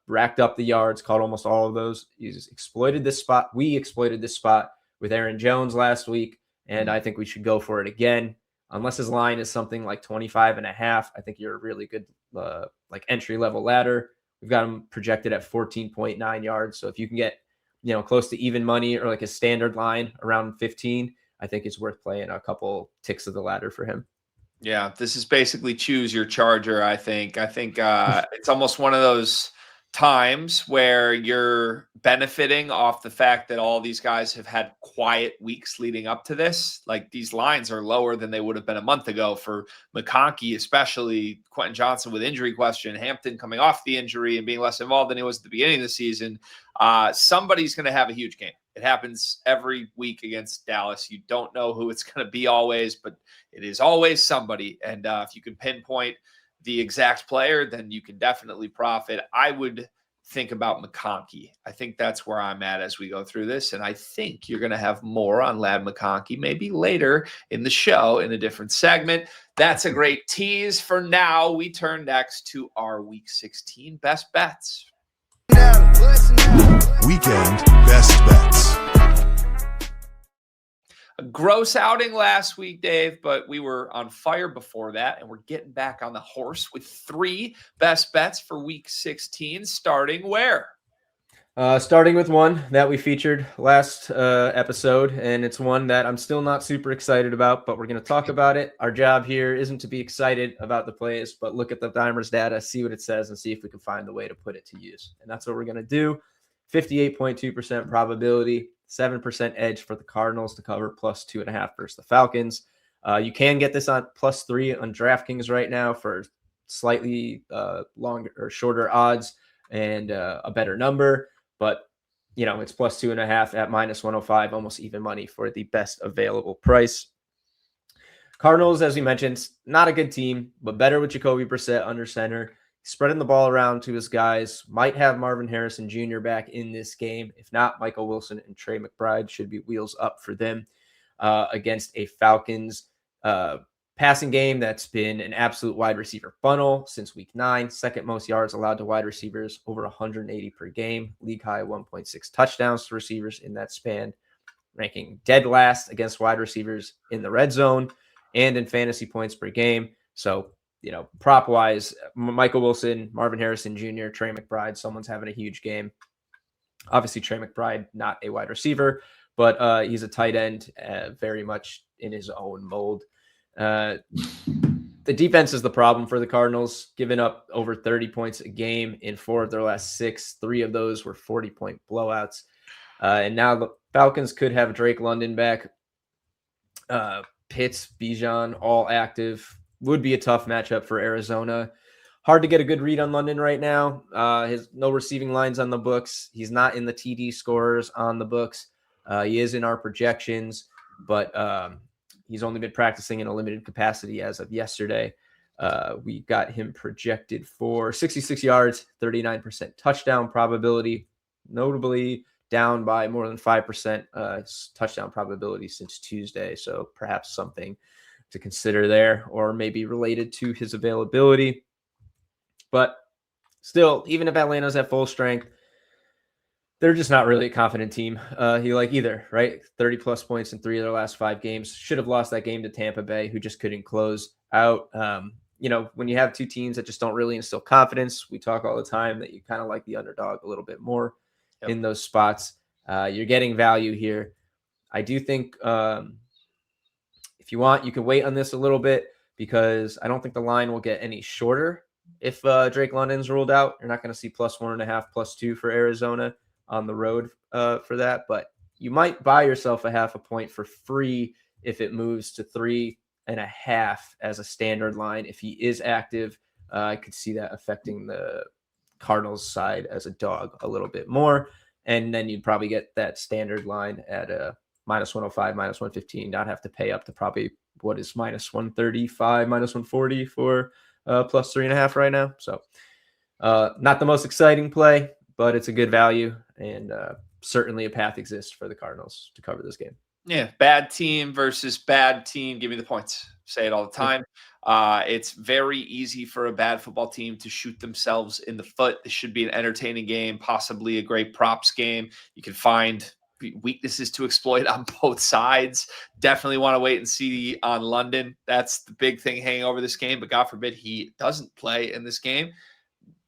Speaker 2: racked up the yards, caught almost all of those. He's exploited this spot. We exploited this spot with Aaron Jones last week, and I think we should go for it again. Unless his line is something like 25.5, I think you're a really good entry-level ladder. We've got him projected at 14.9 yards. So if you can get, close to even money or like a standard line around 15, I think it's worth playing a couple ticks of the ladder for him.
Speaker 1: Yeah, this is basically choose your Charger, I think. It's almost one of those times where you're benefiting off the fact that all these guys have had quiet weeks leading up to this. Like, these lines are lower than they would have been a month ago for McConkey, especially Quentin Johnston with injury question, Hampton coming off the injury and being less involved than he was at the beginning of the season. Somebody's going to have a huge game. It happens every week against Dallas. You don't know who it's going to be always, but it is always somebody. And if you can pinpoint the exact player, then you can definitely profit. I would think about McConkey. I think that's where I'm at as we go through this. And I think you're going to have more on Ladd McConkey maybe later in the show in a different segment. That's a great tease. For now, we turn next to our Week 16 best bets.
Speaker 4: Weekend best bets.
Speaker 1: A gross outing last week, Dave, but we were on fire before that, and we're getting back on the horse with 3 best bets for Week 16, starting where?
Speaker 2: Starting with one that we featured last episode, and it's one that I'm still not super excited about, but we're going to talk about it. Our job here isn't to be excited about the plays, but look at the Dimers data, see what it says, and see if we can find the way to put it to use. And that's what we're going to do. 58.2% probability, 7% edge for the Cardinals to cover, plus 2.5 versus the Falcons. You can get this on plus 3 on DraftKings right now for slightly longer or shorter odds and a better number. But, it's plus 2.5 at minus 105, almost even money for the best available price. Cardinals, as we mentioned, not a good team, but better with Jacoby Brissett under center. Spreading the ball around to his guys. Might have Marvin Harrison Jr. back in this game. If not, Michael Wilson and Trey McBride should be wheels up for them against a Falcons passing game that's been an absolute wide receiver funnel since week 9. Second most yards allowed to wide receivers, over 180 per game. League high 1.6 touchdowns to receivers in that span. Ranking dead last against wide receivers in the red zone and in fantasy points per game. So, prop wise, Michael Wilson, Marvin Harrison Jr., Trey McBride, someone's having a huge game. Obviously, Trey McBride, not a wide receiver, but he's a tight end, very much in his own mold. The defense is the problem for the Cardinals, giving up over 30 points a game in 4 of their last 6. 3 of those were 40-point blowouts. And now the Falcons could have Drake London back. Pitts, Bijan, all active. Would be a tough matchup for Arizona. Hard to get a good read on London right now. His no receiving lines on the books. He's not in the TD scorers on the books. He is in our projections, but he's only been practicing in a limited capacity as of yesterday. We got him projected for 66 yards, 39% touchdown probability, notably down by more than 5% touchdown probability since Tuesday. So perhaps something to consider there, or maybe related to his availability. But still, even if Atlanta's at full strength, they're just not really a confident team. Either, right? 30 plus points in 3 of their last 5 games. Should have lost that game to Tampa Bay, who just couldn't close out. When you have 2 teams that just don't really instill confidence, we talk all the time that you kind of like the underdog a little bit more in those spots. You're getting value here. I do think if you want, you can wait on this a little bit, because I don't think the line will get any shorter if Drake London's ruled out. You're not going to see +1.5, +2 for Arizona on the road for that, but you might buy yourself a half a point for free if it moves to 3.5 as a standard line. If he is active, I could see that affecting the Cardinals side as a dog a little bit more. And then you'd probably get that standard line at a -105, -115, not have to pay up to probably what is -135, -140 for +3.5 right now. So not the most exciting play, but it's a good value, and certainly a path exists for the Cardinals to cover this game.
Speaker 1: Yeah, bad team versus bad team. Give me the points. Say it all the time. It's very easy for a bad football team to shoot themselves in the foot. This should be an entertaining game, possibly a great props game. You can find weaknesses to exploit on both sides. Definitely want to wait and see on London. That's the big thing hanging over this game, but God forbid he doesn't play in this game.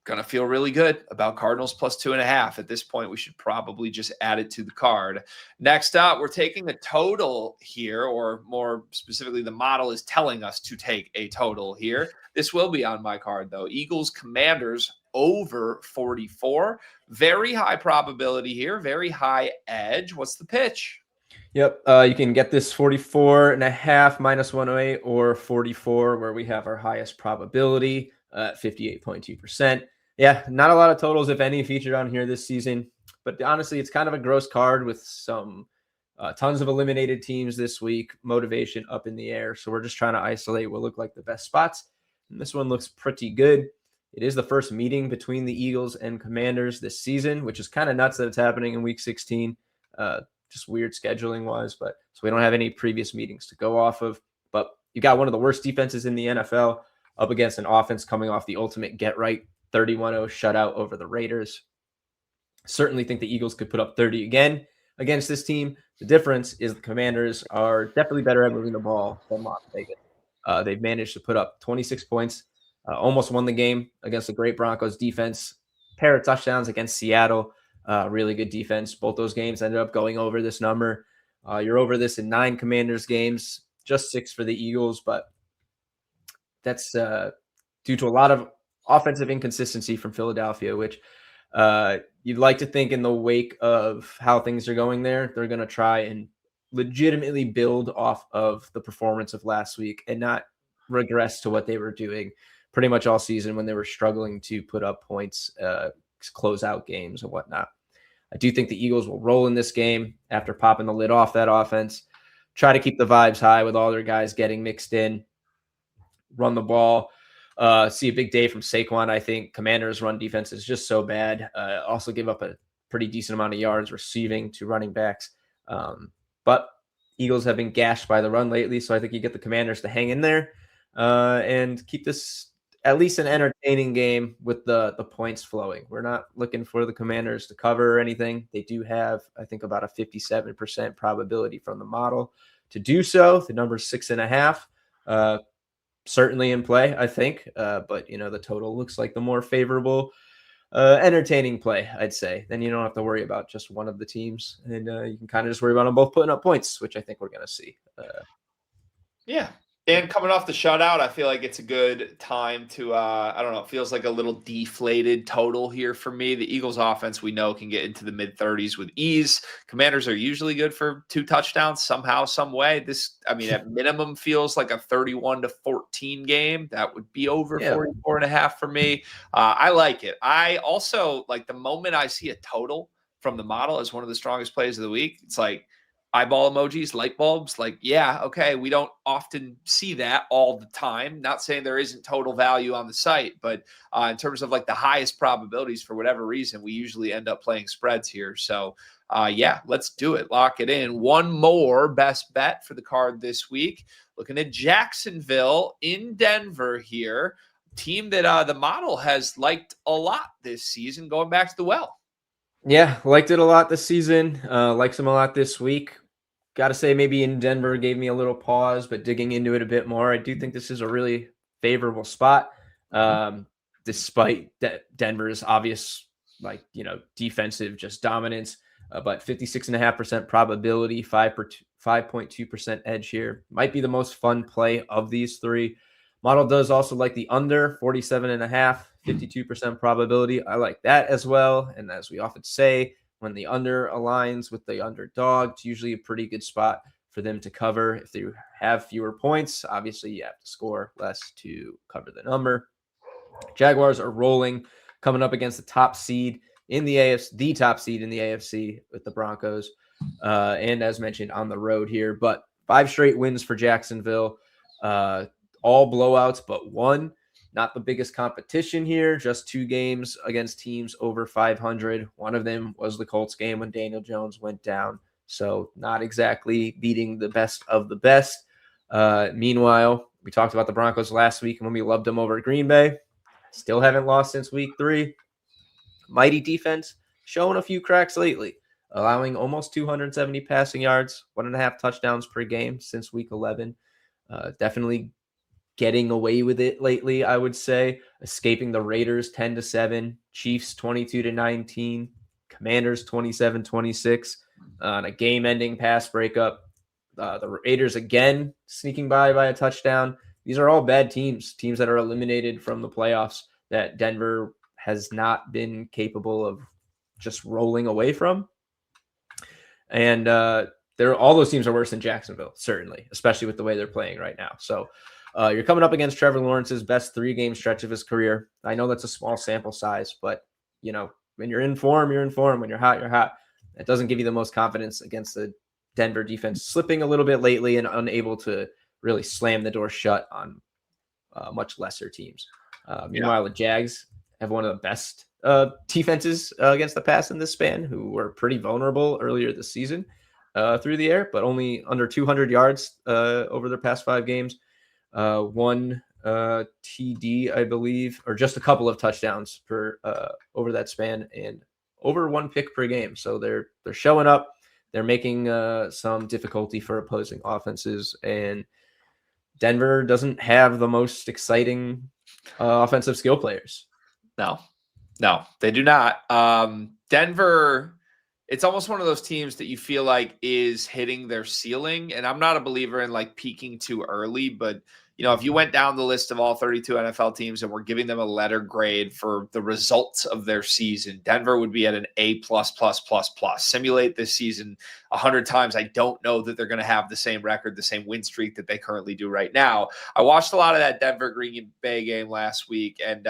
Speaker 1: Going to feel really good about Cardinals +2.5. At this point, we should probably just add it to the card. Next up, we're taking the total here, or more specifically, the model is telling us to take a total here. This will be on my card, though. Eagles Commanders over 44. Very high probability here, very high edge. What's the pitch?
Speaker 2: Yep. You can get this 44.5 -108 or 44, where we have our highest probability, 58.2%. Yeah, not a lot of totals, if any, featured on here this season. But honestly, it's kind of a gross card with some tons of eliminated teams this week, motivation up in the air. So we're just trying to isolate what look like the best spots. And this one looks pretty good. It is the first meeting between the Eagles and Commanders this season, which is kind of nuts that it's happening in Week 16. Just weird scheduling-wise, but so we don't have any previous meetings to go off of. But you got one of the worst defenses in the NFL up against an offense coming off the ultimate get-right 31-0 shutout over the Raiders. Certainly think the Eagles could put up 30 again against this team. The difference is the Commanders are definitely better at moving the ball than Las Vegas. They've managed to put up 26 points, almost won the game against the great Broncos defense, pair of touchdowns against Seattle, really good defense. Both those games ended up going over this number. You're over this in 9 Commanders games, just 6 for the Eagles, but that's due to a lot of offensive inconsistency from Philadelphia, which you'd like to think in the wake of how things are going there, they're going to try and legitimately build off of the performance of last week and not regress to what they were doing pretty much all season when they were struggling to put up points, close out games and whatnot. I do think the Eagles will roll in this game after popping the lid off that offense, try to keep the vibes high with all their guys getting mixed in, run the ball. See a big day from Saquon. I think Commanders' run defense is just so bad. Also give up a pretty decent amount of yards receiving to running backs. But Eagles have been gashed by the run lately, so I think you get the Commanders to hang in there and keep this at least an entertaining game with the points flowing. We're not looking for the Commanders to cover or anything. They do have, I think, about a 57% probability from the model to do so. The number is 6.5. Certainly in play, I think. But, the total looks like the more favorable, entertaining play, I'd say. Then you don't have to worry about just one of the teams. And you can kind of just worry about them both putting up points, which I think we're going to see.
Speaker 1: Yeah. And coming off the shutout, I feel like it's a good time to, I don't know, it feels like a little deflated total here for me. The Eagles offense, we know, can get into the mid-30s with ease. Commanders are usually good for 2 touchdowns somehow, some way. This, I mean, at minimum feels like a 31-14 game. That would be over
Speaker 2: Yeah.
Speaker 1: 44.5 for me. I like it. I also, like, the moment I see a total from the model as one of the strongest plays of the week, it's like, eyeball emojis, light bulbs, like, yeah, okay, we don't often see that all the time. Not saying there isn't total value on the site, but in terms of like the highest probabilities, for whatever reason, we usually end up playing spreads here. So yeah, let's do it. Lock it in. One more best bet for the card this week. Looking at Jacksonville in Denver here. Team that the model has liked a lot this season, going back to the well.
Speaker 2: Yeah, liked it a lot this season. Likes them a lot this week. Got to say, maybe in Denver gave me a little pause, but digging into it a bit more, I do think this is a really favorable spot, despite Denver's obvious, defensive just dominance. But 56.5% probability, 5.2% edge here. Might be the most fun play of these three. Model does also like the under, 47.5, 52% probability. I like that as well. And as we often say, when the under aligns with the underdog, it's usually a pretty good spot for them to cover. If they have fewer points, obviously you have to score less to cover the number. Jaguars are rolling, coming up against the top seed in the AFC, the top seed in the AFC with the Broncos. And as mentioned, on the road here, but 5 straight wins for Jacksonville, all blowouts but one. Not the biggest competition here, just 2 games against teams over 500. One of them was the Colts game when Daniel Jones went down. So not exactly beating the best of the best. Meanwhile, we talked about the Broncos last week when we loved them over at Green Bay. Still haven't lost since week 3. Mighty defense, showing a few cracks lately, allowing almost 270 passing yards, 1.5 touchdowns per game since week 11. Definitely getting away with it lately, I would say. Escaping the Raiders 10-7, Chiefs 22-19, Commanders 27-26 on a game-ending pass breakup. The Raiders again sneaking by a touchdown. These are all bad teams that are eliminated from the playoffs that Denver has not been capable of just rolling away from. And all those teams are worse than Jacksonville, certainly, especially with the way they're playing right now. So you're coming up against Trevor Lawrence's best 3-game stretch of his career. I know that's a small sample size, but when you're in form, you're in form. When you're hot, you're hot. It doesn't give you the most confidence against the Denver defense, slipping a little bit lately and unable to really slam the door shut on much lesser teams. Meanwhile, the Jags have one of the best defenses against the pass in this span, who were pretty vulnerable earlier this season through the air, but only under 200 yards over their past 5 games. One TD, I believe, or just a couple of touchdowns per over that span, and over 1 pick per game. So they're showing up. They're making some difficulty for opposing offenses, and Denver doesn't have the most exciting offensive skill players.
Speaker 1: No, they do not. Denver, it's almost one of those teams that you feel like is hitting their ceiling. And I'm not a believer in like peaking too early, but if you went down the list of all 32 NFL teams and we're giving them a letter grade for the results of their season, Denver would be at an A++++. Simulate this season 100 times. I don't know that they're going to have the same record, the same win streak that they currently do right now. I watched a lot of that Denver Green Bay game last week, and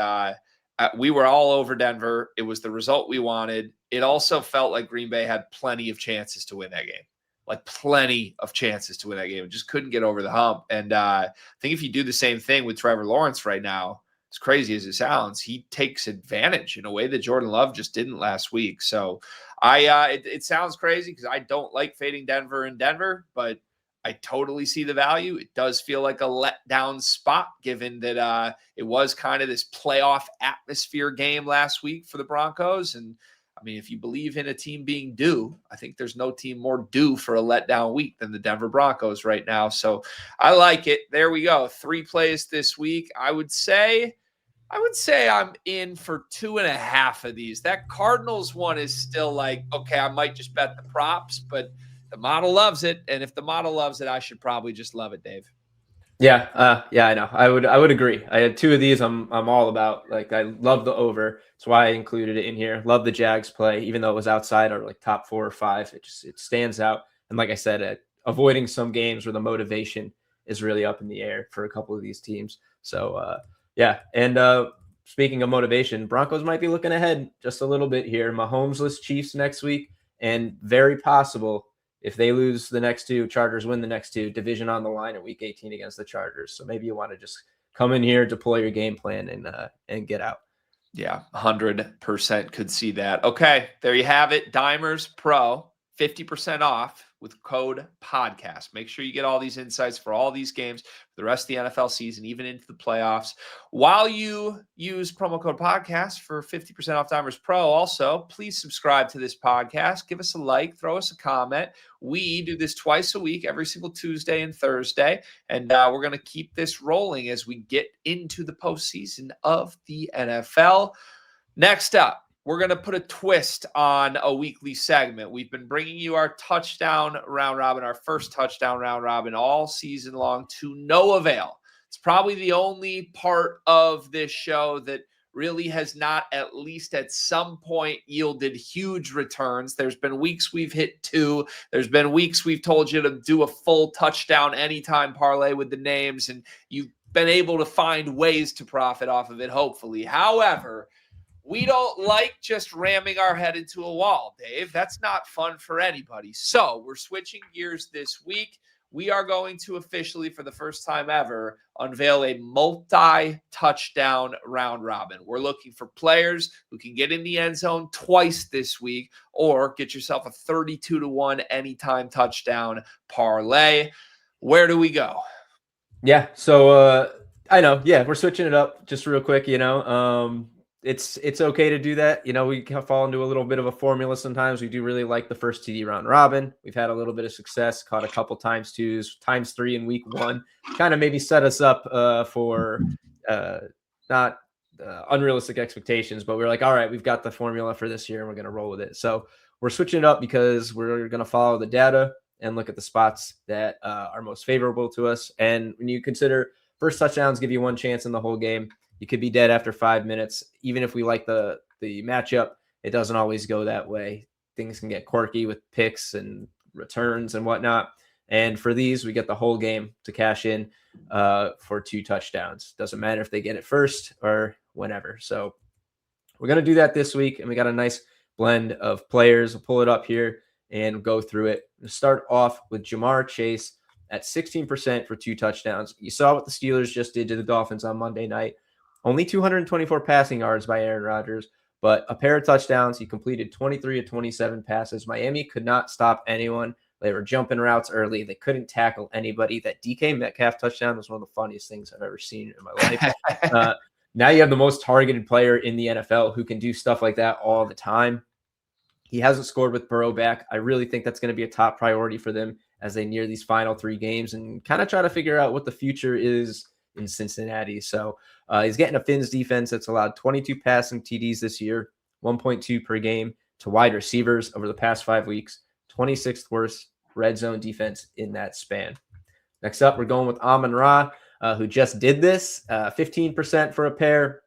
Speaker 1: we were all over Denver. It was the result we wanted. It also felt like Green Bay had plenty of chances to win that game. Just couldn't get over the hump. And I think if you do the same thing with Trevor Lawrence right now, as crazy as it sounds, he takes advantage in a way that Jordan Love just didn't last week. So it sounds crazy because I don't like fading Denver in Denver, but I totally see the value. It does feel like a letdown spot, given that it was kind of this playoff atmosphere game last week for the Broncos. And I mean, if you believe in a team being due, I think there's no team more due for a letdown week than the Denver Broncos right now. So I like it. There we go. 3 plays this week. I would say I'm in for 2.5 of these. That Cardinals one is still like, okay, I might just bet the props, but the model loves it. And if the model loves it, I should probably just love it, Dave.
Speaker 2: Yeah, I know. I would agree. I had two of these. I'm all about. Like, I love the over. That's why I included it in here. Love the Jags play, even though it was outside our like top 4 or 5. It stands out. And like I said, avoiding some games where the motivation is really up in the air for a couple of these teams. So yeah. And speaking of motivation, Broncos might be looking ahead just a little bit here. Mahomes-less Chiefs next week, and very possible, if they lose the next 2, Chargers win the next 2, division on the line in week 18 against the Chargers. So maybe you want to just come in here, deploy your game plan, and get out.
Speaker 1: Yeah, 100% could see that. Okay, there you have it. Dimers Pro, 50% off with code podcast. Make sure you get all these insights for all these games for the rest of the NFL season, even into the playoffs. While you use promo code podcast for 50% off Dimers Pro, also, please subscribe to this podcast. Give us a like, throw us a comment. We do this twice a week, every single Tuesday and Thursday, and we're going to keep this rolling as we get into the postseason of the NFL. Next up, we're going to put a twist on a weekly segment. We've been bringing you our touchdown round robin, our first touchdown round robin all season long to no avail. It's probably the only part of this show that really has not, at least at some point, yielded huge returns. There's been weeks we've hit 2. There's been weeks we've told you to do a full touchdown anytime parlay with the names, and you've been able to find ways to profit off of it, hopefully. However, we don't like just ramming our head into a wall, Dave. That's not fun for anybody. So we're switching gears this week. We are going to officially, for the first time ever, unveil a multi-touchdown round robin. We're looking for players who can get in the end zone twice this week, or get yourself a 32-1 anytime touchdown parlay. Where do we go?
Speaker 2: Yeah, so I know. Yeah, we're switching it up just real quick, It's okay to do that. We can fall into a little bit of a formula sometimes. We do really like the first TD round robin. We've had a little bit of success, caught a couple times 2s, times 3 in week 1. Kind of maybe set us up for not unrealistic expectations, but we're like, all right, we've got the formula for this year and we're going to roll with it. So we're switching it up because we're going to follow the data and look at the spots that are most favorable to us. And when you consider first touchdowns give you 1 chance in the whole game, you could be dead after 5 minutes. Even if we like the matchup, it doesn't always go that way. Things can get quirky with picks and returns and whatnot. And for these, we get the whole game to cash in for 2 touchdowns. Doesn't matter if they get it first or whenever. So we're going to do that this week. And we got a nice blend of players. We'll pull it up here and go through it. We'll start off with Jamar Chase at 16% for 2 touchdowns. You saw what the Steelers just did to the Dolphins on Monday night. Only 224 passing yards by Aaron Rodgers, but a pair of touchdowns. He completed 23 of 27 passes. Miami could not stop anyone. They were jumping routes early. They couldn't tackle anybody. That DK Metcalf touchdown was one of the funniest things I've ever seen in my life. Now you have the most targeted player in the NFL who can do stuff like that all the time. He hasn't scored with Burrow back. I really think that's going to be a top priority for them as they near these final 3 games and kind of try to figure out what the future is in Cincinnati. So he's getting a Fins defense that's allowed 22 passing TDs this year, 1.2 per game to wide receivers over the past 5 weeks, 26th worst red zone defense in that span. Next up, we're going with Amon-Ra, who just did this, 15% for a pair.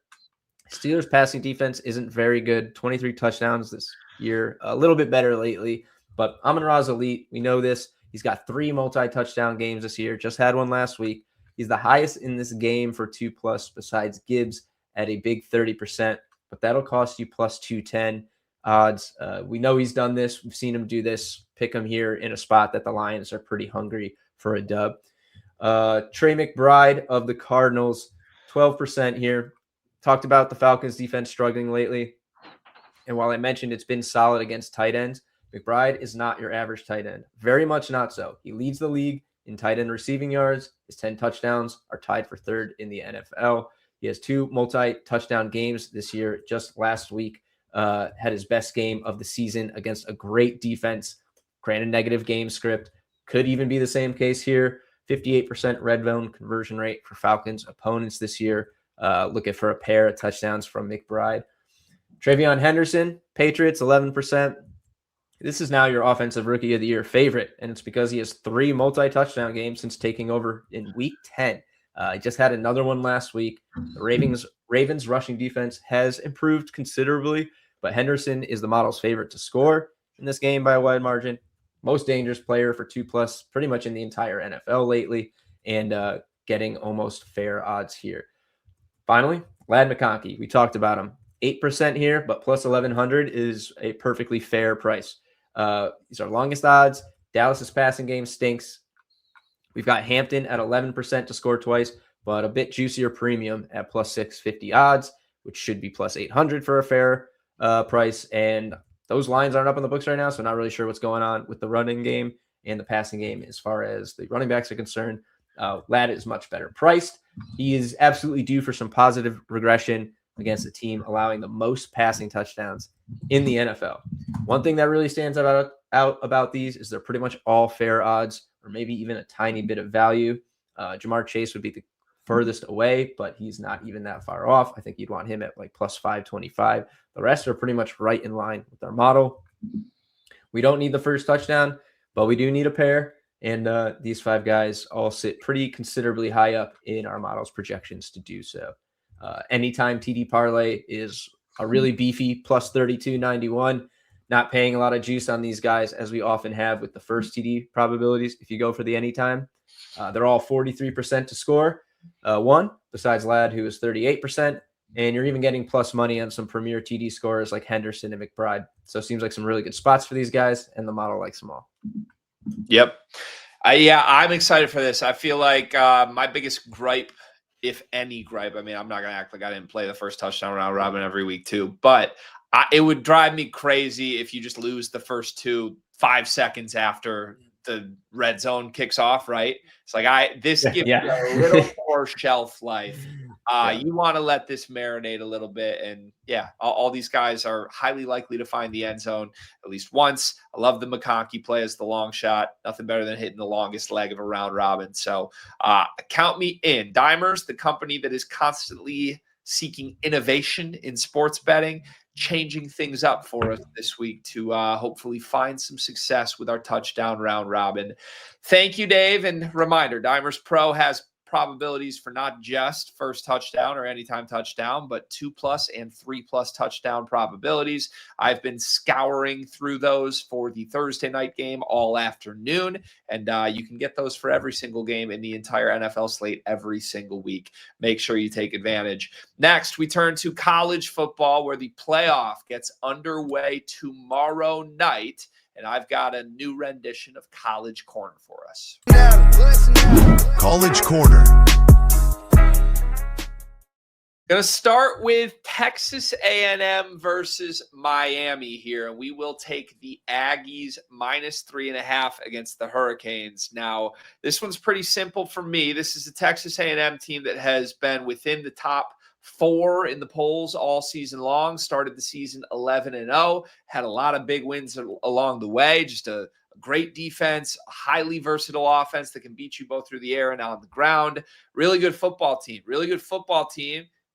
Speaker 2: Steelers passing defense isn't very good, 23 touchdowns this year, a little bit better lately, but Amon-Ra is elite. We know this. He's got 3 multi-touchdown games this year, just had one last week. He's the highest in this game for 2+ besides Gibbs at a big 30%, but that'll cost you plus 210 odds. We know he's done this. We've seen him do this. Pick him here in a spot that the Lions are pretty hungry for a dub. Trey McBride of the Cardinals, 12% here. Talked about the Falcons defense struggling lately. And while I mentioned it's been solid against tight ends, McBride is not your average tight end. Very much not so. He leads the league in tight end receiving yards. His 10 touchdowns are tied for 3rd in the NFL. He has 2 multi-touchdown games this year. Just last week, had his best game of the season against a great defense. Granted, negative game script. Could even be the same case here. 58% red zone conversion rate for Falcons opponents this year. Looking for a pair of touchdowns from McBride. Travion Henderson, Patriots, 11%. This is now your offensive rookie of the year favorite, and it's because he has 3 multi-touchdown games since taking over in week 10. He just had another one last week. The Ravens rushing defense has improved considerably, but Henderson is the model's favorite to score in this game by a wide margin. Most dangerous player for 2+ pretty much in the entire NFL lately, and getting almost fair odds here. Finally, Ladd McConkey. We talked about him. 8% here, but plus 1,100 is a perfectly fair price. These are longest odds. Dallas's passing game stinks. We've got Hampton at 11% to score twice, but a bit juicier premium at plus 650 odds, which should be plus 800 for a fair price. And those lines aren't up on the books right now, so not really sure what's going on with the running game and the passing game as far as the running backs are concerned. Ladd is much better priced. He is absolutely due for some positive regression against a team allowing the most passing touchdowns in the NFL. One thing that really stands out about these is they're pretty much all fair odds, or maybe even a tiny bit of value. Jamar Chase would be the furthest away, but he's not even that far off. I think you'd want him at like plus 525. The rest are pretty much right in line with our model. We don't need the first touchdown, but we do need a pair. And these 5 guys all sit pretty considerably high up in our model's projections to do so. Anytime TD Parlay is a really beefy plus 32.91. Not paying a lot of juice on these guys, as we often have with the first TD probabilities. If you go for the anytime, they're all 43% to score. One, besides Ladd, who is 38%. And you're even getting plus money on some premier TD scorers like Henderson and McBride. So it seems like some really good spots for these guys, and the model likes them all.
Speaker 1: Yep. Yeah, I'm excited for this. I feel like my biggest gripe, if any gripe, I mean, I'm not going to act like I didn't play the first touchdown round robin every week too, but it would drive me crazy if you just lose the first 2 5 seconds after the red zone kicks off, right? It's like this gives you a little more shelf life. You want to let this marinate a little bit. And yeah, all these guys are highly likely to find the end zone at least once. I love the McConkey play as the long shot. Nothing better than hitting the longest leg of a round robin. So count me in. Dimers, the company that is constantly seeking innovation in sports betting, changing things up for us this week to hopefully find some success with our touchdown round robin. Thank you, Dave. And reminder, Dimers Pro has probabilities for not just first touchdown or anytime touchdown, but 2+ and 3+ touchdown probabilities. I've been scouring through those for the Thursday night game all afternoon, and you can get those for every single game in the entire NFL slate every single week. Make sure you take advantage. Next, we turn to college football, where the playoff gets underway tomorrow night. And I've got a new rendition of College Corner for us.
Speaker 4: College Corner.
Speaker 1: Going to start with Texas A&M versus Miami here. And we will take the Aggies -3.5 against the Hurricanes. Now, this one's pretty simple for me. This is a Texas A&M team that has been within the top 4 in the polls all season long, started the season 11-0, had a lot of big wins along the way, just a great defense, a highly versatile offense that can beat you both through the air and on the ground. Really good football team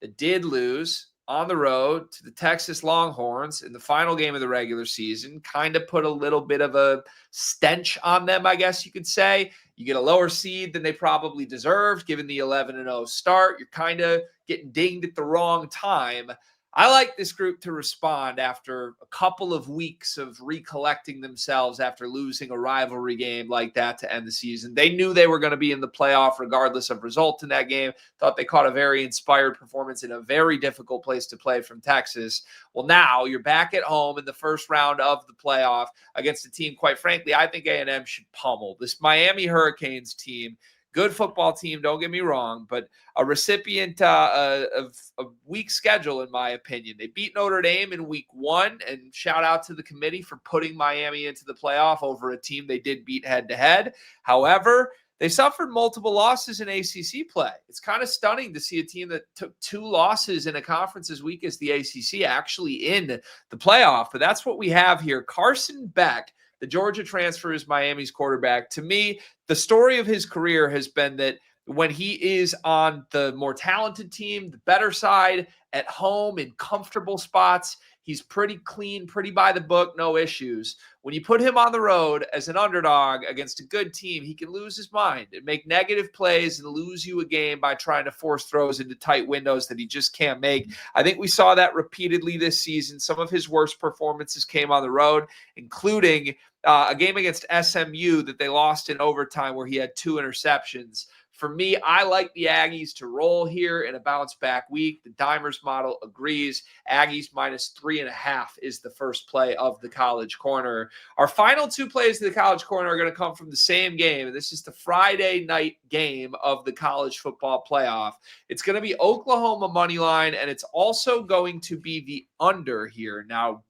Speaker 1: that did lose on the road to the Texas Longhorns in the final game of the regular season. Kind of put a little bit of a stench on them, I guess you could say. You get a lower seed than they probably deserved, given the 11-0 start. You're kind of getting dinged at the wrong time. I like this group to respond after a couple of weeks of recollecting themselves after losing a rivalry game like that to end the season. They knew they were going to be in the playoff regardless of result in that game. Thought they caught a very inspired performance in a very difficult place to play from Texas. Well, now you're back at home in the first round of the playoff against a team, quite frankly, I think A&M should pummel. This Miami Hurricanes team, good football team, don't get me wrong, but a recipient of a weak schedule, in my opinion. They beat Notre Dame in week 1, and shout out to the committee for putting Miami into the playoff over a team they did beat head-to-head. However, they suffered multiple losses in ACC play. It's kind of stunning to see a team that took 2 losses in a conference as weak as the ACC actually in the playoff, but that's what we have here. Carson Beck, the Georgia transfer, is Miami's quarterback. To me, the story of his career has been that when he is on the more talented team, the better side, at home in comfortable spots, he's pretty clean, pretty by the book, no issues. When you put him on the road as an underdog against a good team, he can lose his mind and make negative plays and lose you a game by trying to force throws into tight windows that he just can't make. I think we saw that repeatedly this season. Some of his worst performances came on the road, including a game against SMU that they lost in overtime where he had 2 interceptions. For me, I like the Aggies to roll here in a bounce back week. The Dimers model agrees. Aggies -3.5 is the first play of the College Corner. Our final 2 plays of the College Corner are going to come from the same game. And this is the Friday night game of the college football playoff. It's going to be Oklahoma money line, and it's also going to be the under here. Now,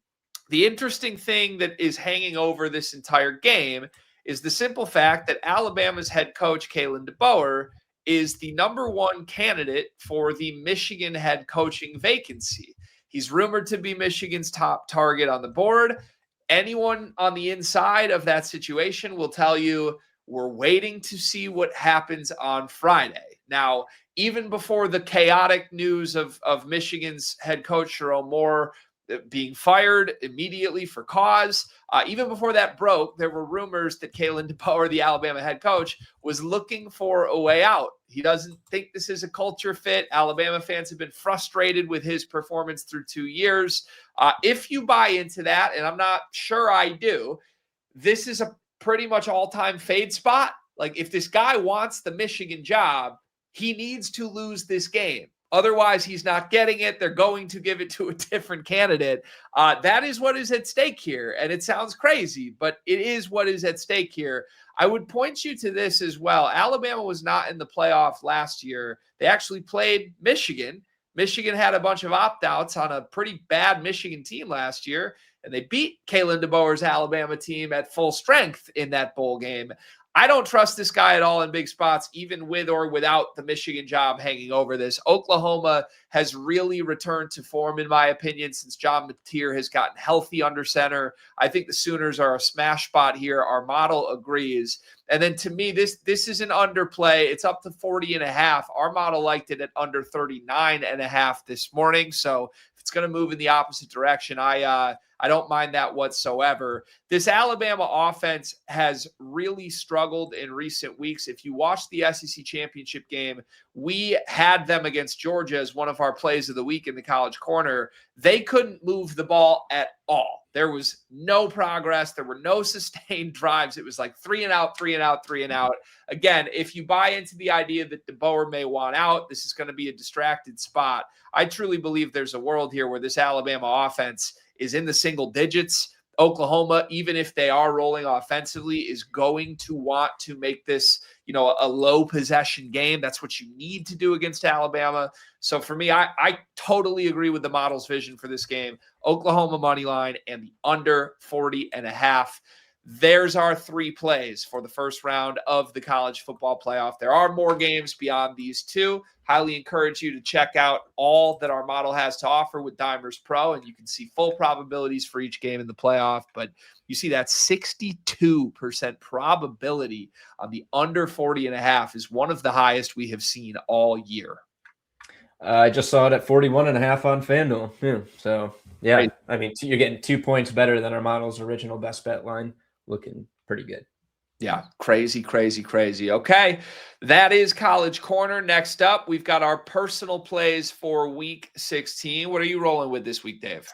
Speaker 1: the interesting thing that is hanging over this entire game is the simple fact that Alabama's head coach, Kalen DeBoer, is the #1 candidate for the Michigan head coaching vacancy. He's rumored to be Michigan's top target on the board. Anyone on the inside of that situation will tell you we're waiting to see what happens on Friday. Now, even before the chaotic news of Michigan's head coach, Jerome Moore, being fired immediately for cause. Even before that broke, there were rumors that Kalen DeBoer, the Alabama head coach, was looking for a way out. He doesn't think this is a culture fit. Alabama fans have been frustrated with his performance through 2 years. If you buy into that, and I'm not sure I do, this is a pretty much all-time fade spot. Like, if this guy wants the Michigan job, he needs to lose this game. Otherwise, he's not getting it. They're going to give it to a different candidate. That is what is at stake here. And it sounds crazy, but it is what is at stake here. I would point you to this as well. Alabama was not in the playoff last year. They actually played Michigan. Michigan had a bunch of opt-outs on a pretty bad Michigan team last year, and they beat Kalen DeBoer's Alabama team at full strength in that bowl game. I don't trust this guy at all in big spots, even with or without the Michigan job hanging over this. Oklahoma has really returned to form, in my opinion, since John Mateer has gotten healthy under center. I think the Sooners are a smash spot here. Our model agrees. And then to me, this is an underplay. It's up to 40.5. Our model liked it at under 39.5 this morning. So if it's going to move in the opposite direction, I don't mind that whatsoever. This Alabama offense has really struggled in recent weeks. If you watch the SEC championship game, we had them against Georgia as one of our plays of the week in the College Corner. They couldn't move the ball at all. There was no progress. There were no sustained drives. It was like 3 and out, 3 and out, 3 and out. Again, if you buy into the idea that DeBoer may want out, this is going to be a distracted spot. I truly believe there's a world here where this Alabama offense is in the single digits. Oklahoma, even if they are rolling offensively, is going to want to make this, a low possession game. That's what you need to do against Alabama. So for me, I totally agree with the model's vision for this game. Oklahoma money line and the under 40.5. There's our 3 plays for the first round of the college football playoff. There are more games beyond these 2. Highly encourage you to check out all that our model has to offer with Dimers Pro, and you can see full probabilities for each game in the playoff. But you see that 62% probability on the under 40.5 is one of the highest we have seen all year.
Speaker 2: I just saw it at 41.5 on FanDuel. Yeah. So, yeah, right. I mean, you're getting 2 points better than our model's original best bet line. Looking pretty good.
Speaker 1: Yeah, crazy. Okay, that is College Corner. Next up, we've got our personal plays for Week 16. What are you rolling with this week, Dave?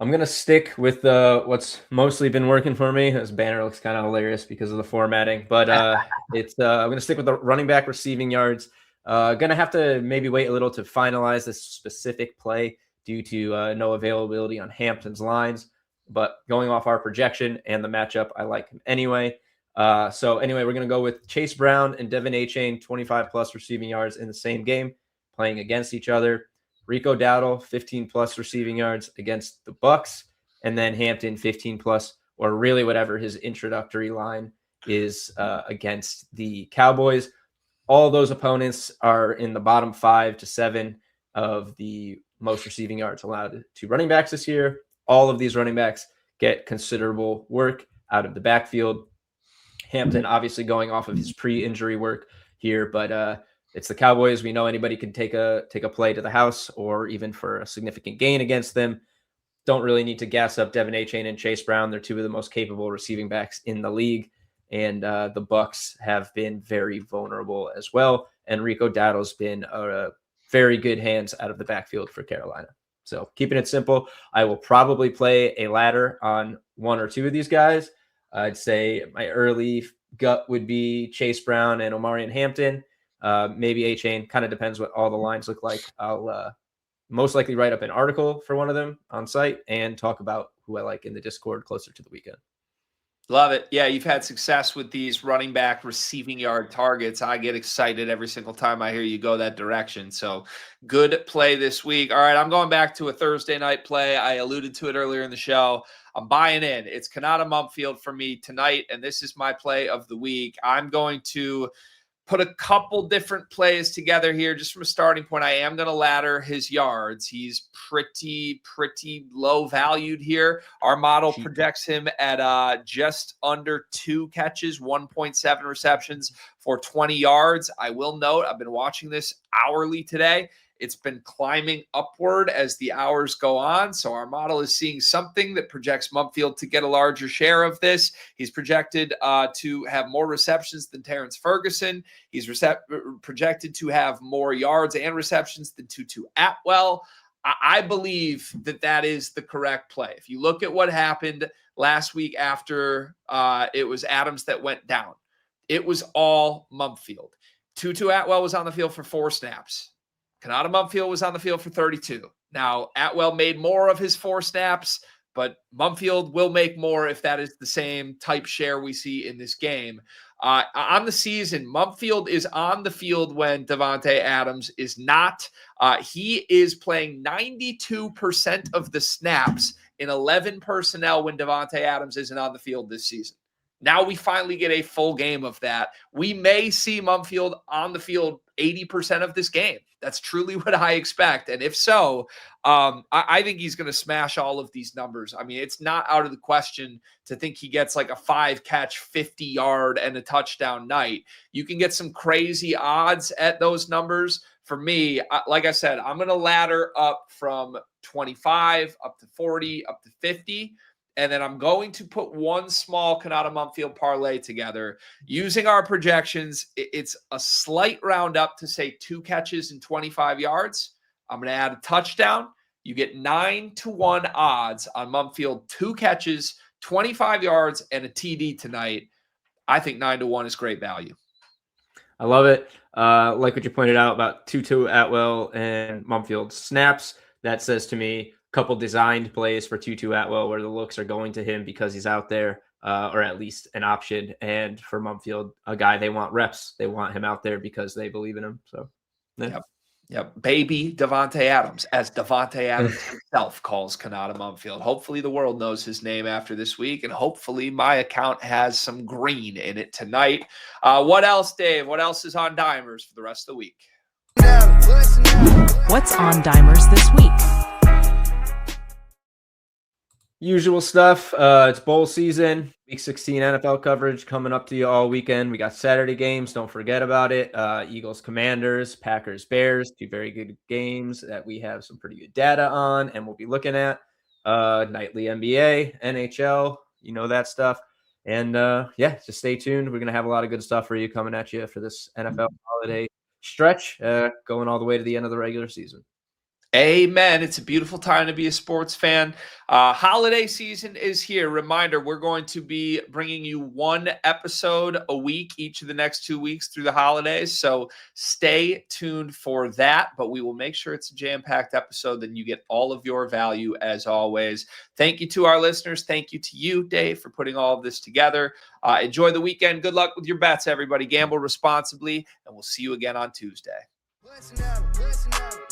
Speaker 2: I'm going to stick with what's mostly been working for me. This banner looks kind of hilarious because of the formatting. But I'm going to stick with the running back receiving yards. Going to have to maybe wait a little to finalize this specific play due to no availability on Hampton's lines. But going off our projection and the matchup, I like him anyway. So anyway, we're going to go with Chase Brown and Devin Achane, 25-plus receiving yards in the same game, playing against each other. Rico Dowdle, 15-plus receiving yards against the Bucks. And then Hampton, 15-plus, or really whatever his introductory line is against the Cowboys. All those opponents are in the bottom 5 to 7 of the most receiving yards allowed to running backs this year. All of these running backs get considerable work out of the backfield. Hampton, obviously going off of his pre-injury work, here, but it's the Cowboys. We know anybody can take a play to the house or even for a significant gain against them. Don't really need to gas up Devin Achane and Chase Brown. They're two of the most capable receiving backs in the league. And the Bucs have been very vulnerable as well. And Rico Dowdle's been very good hands out of the backfield for Carolina. So keeping it simple, I will probably play a ladder on one or two of these guys. I'd say my early gut would be Chase Brown and Omarion Hampton. Maybe Achane. Kind of depends what all the lines look like. I'll most likely write up an article for one of them on site and talk about who I like in the Discord closer to the weekend.
Speaker 1: Love it. Yeah, you've had success with these running back receiving yard targets. I get excited every single time I hear you go that direction. So good play this week. All right, I'm going back to a Thursday night play. I alluded to it earlier in the show. I'm buying in. It's Kanata Mumfield for me tonight, and this is my play of the week. I'm going to put a couple different plays together here just from a starting point. I am going to ladder his yards. He's pretty low valued here. Our model projects him at just under 2 catches, 1.7 receptions for 20 yards. I will note, I've been watching this hourly today. It's been climbing upward as the hours go on. So our model is seeing something that projects Mumfield to get a larger share of this. He's projected to have more receptions than Terrence Ferguson. He's projected to have more yards and receptions than Tutu Atwell. I believe that is the correct play. If you look at what happened last week after it was Adams that went down, it was all Mumfield. Tutu Atwell was on the field for 4 snaps. Kanata Mumfield was on the field for 32. Now, Atwell made more of his 4 snaps, but Mumfield will make more if that is the same type share we see in this game. On the season, Mumfield is on the field when Davante Adams is not. He is playing 92% of the snaps in 11 personnel when Davante Adams isn't on the field this season. Now we finally get a full game of that. We may see Mumfield on the field 80% of this game. That's truly what I expect. And if so, I think he's going to smash all of these numbers. I mean, it's not out of the question to think he gets like a 5-catch, 50-yard and a touchdown night. You can get some crazy odds at those numbers. For me, like I said, I'm going to ladder up from 25 up to 40 up to 50. And then I'm going to put one small Kanata Mumfield parlay together. Using our projections, it's a slight round up to say 2 catches and 25 yards. I'm going to add a touchdown. You get 9-1 odds on Mumfield, 2 catches, 25 yards, and a TD tonight. I think 9-1 is great value.
Speaker 2: I love it. Like what you pointed out about Tutu Atwell and Mumfield snaps, that says to me, couple designed plays for Tutu Atwell where the looks are going to him because he's out there, or at least an option. And for Mumfield, a guy they want reps. They want him out there because they believe in him. So, yeah.
Speaker 1: Yep. Baby Davante Adams, as Davante Adams himself calls Kanata Mumfield. Hopefully the world knows his name after this week, and hopefully my account has some green in it tonight. What else, Dave? What else is on Dimers for the rest of the week?
Speaker 3: What's on Dimers this week?
Speaker 2: Usual stuff. It's bowl season, week 16 NFL coverage coming up to you all weekend. We got Saturday games. Don't forget about it. Eagles, Commanders, Packers, Bears, 2 very good games that we have some pretty good data on and we'll be looking at. Nightly NBA, NHL, you know that stuff. And just stay tuned. We're going to have a lot of good stuff for you coming at you for this NFL holiday stretch, going all the way to the end of the regular season.
Speaker 1: Amen. It's a beautiful time to be a sports fan. Holiday season is here. Reminder, we're going to be bringing you 1 episode a week each of the next 2 weeks through the holidays. So stay tuned for that, but we will make sure it's a jam-packed episode. Then you get all of your value as always. Thank you to our listeners. Thank you to you, Dave, for putting all of this together. Enjoy the weekend. Good luck with your bets, everybody. Gamble responsibly, and we'll see you again on Tuesday.
Speaker 5: Listen up.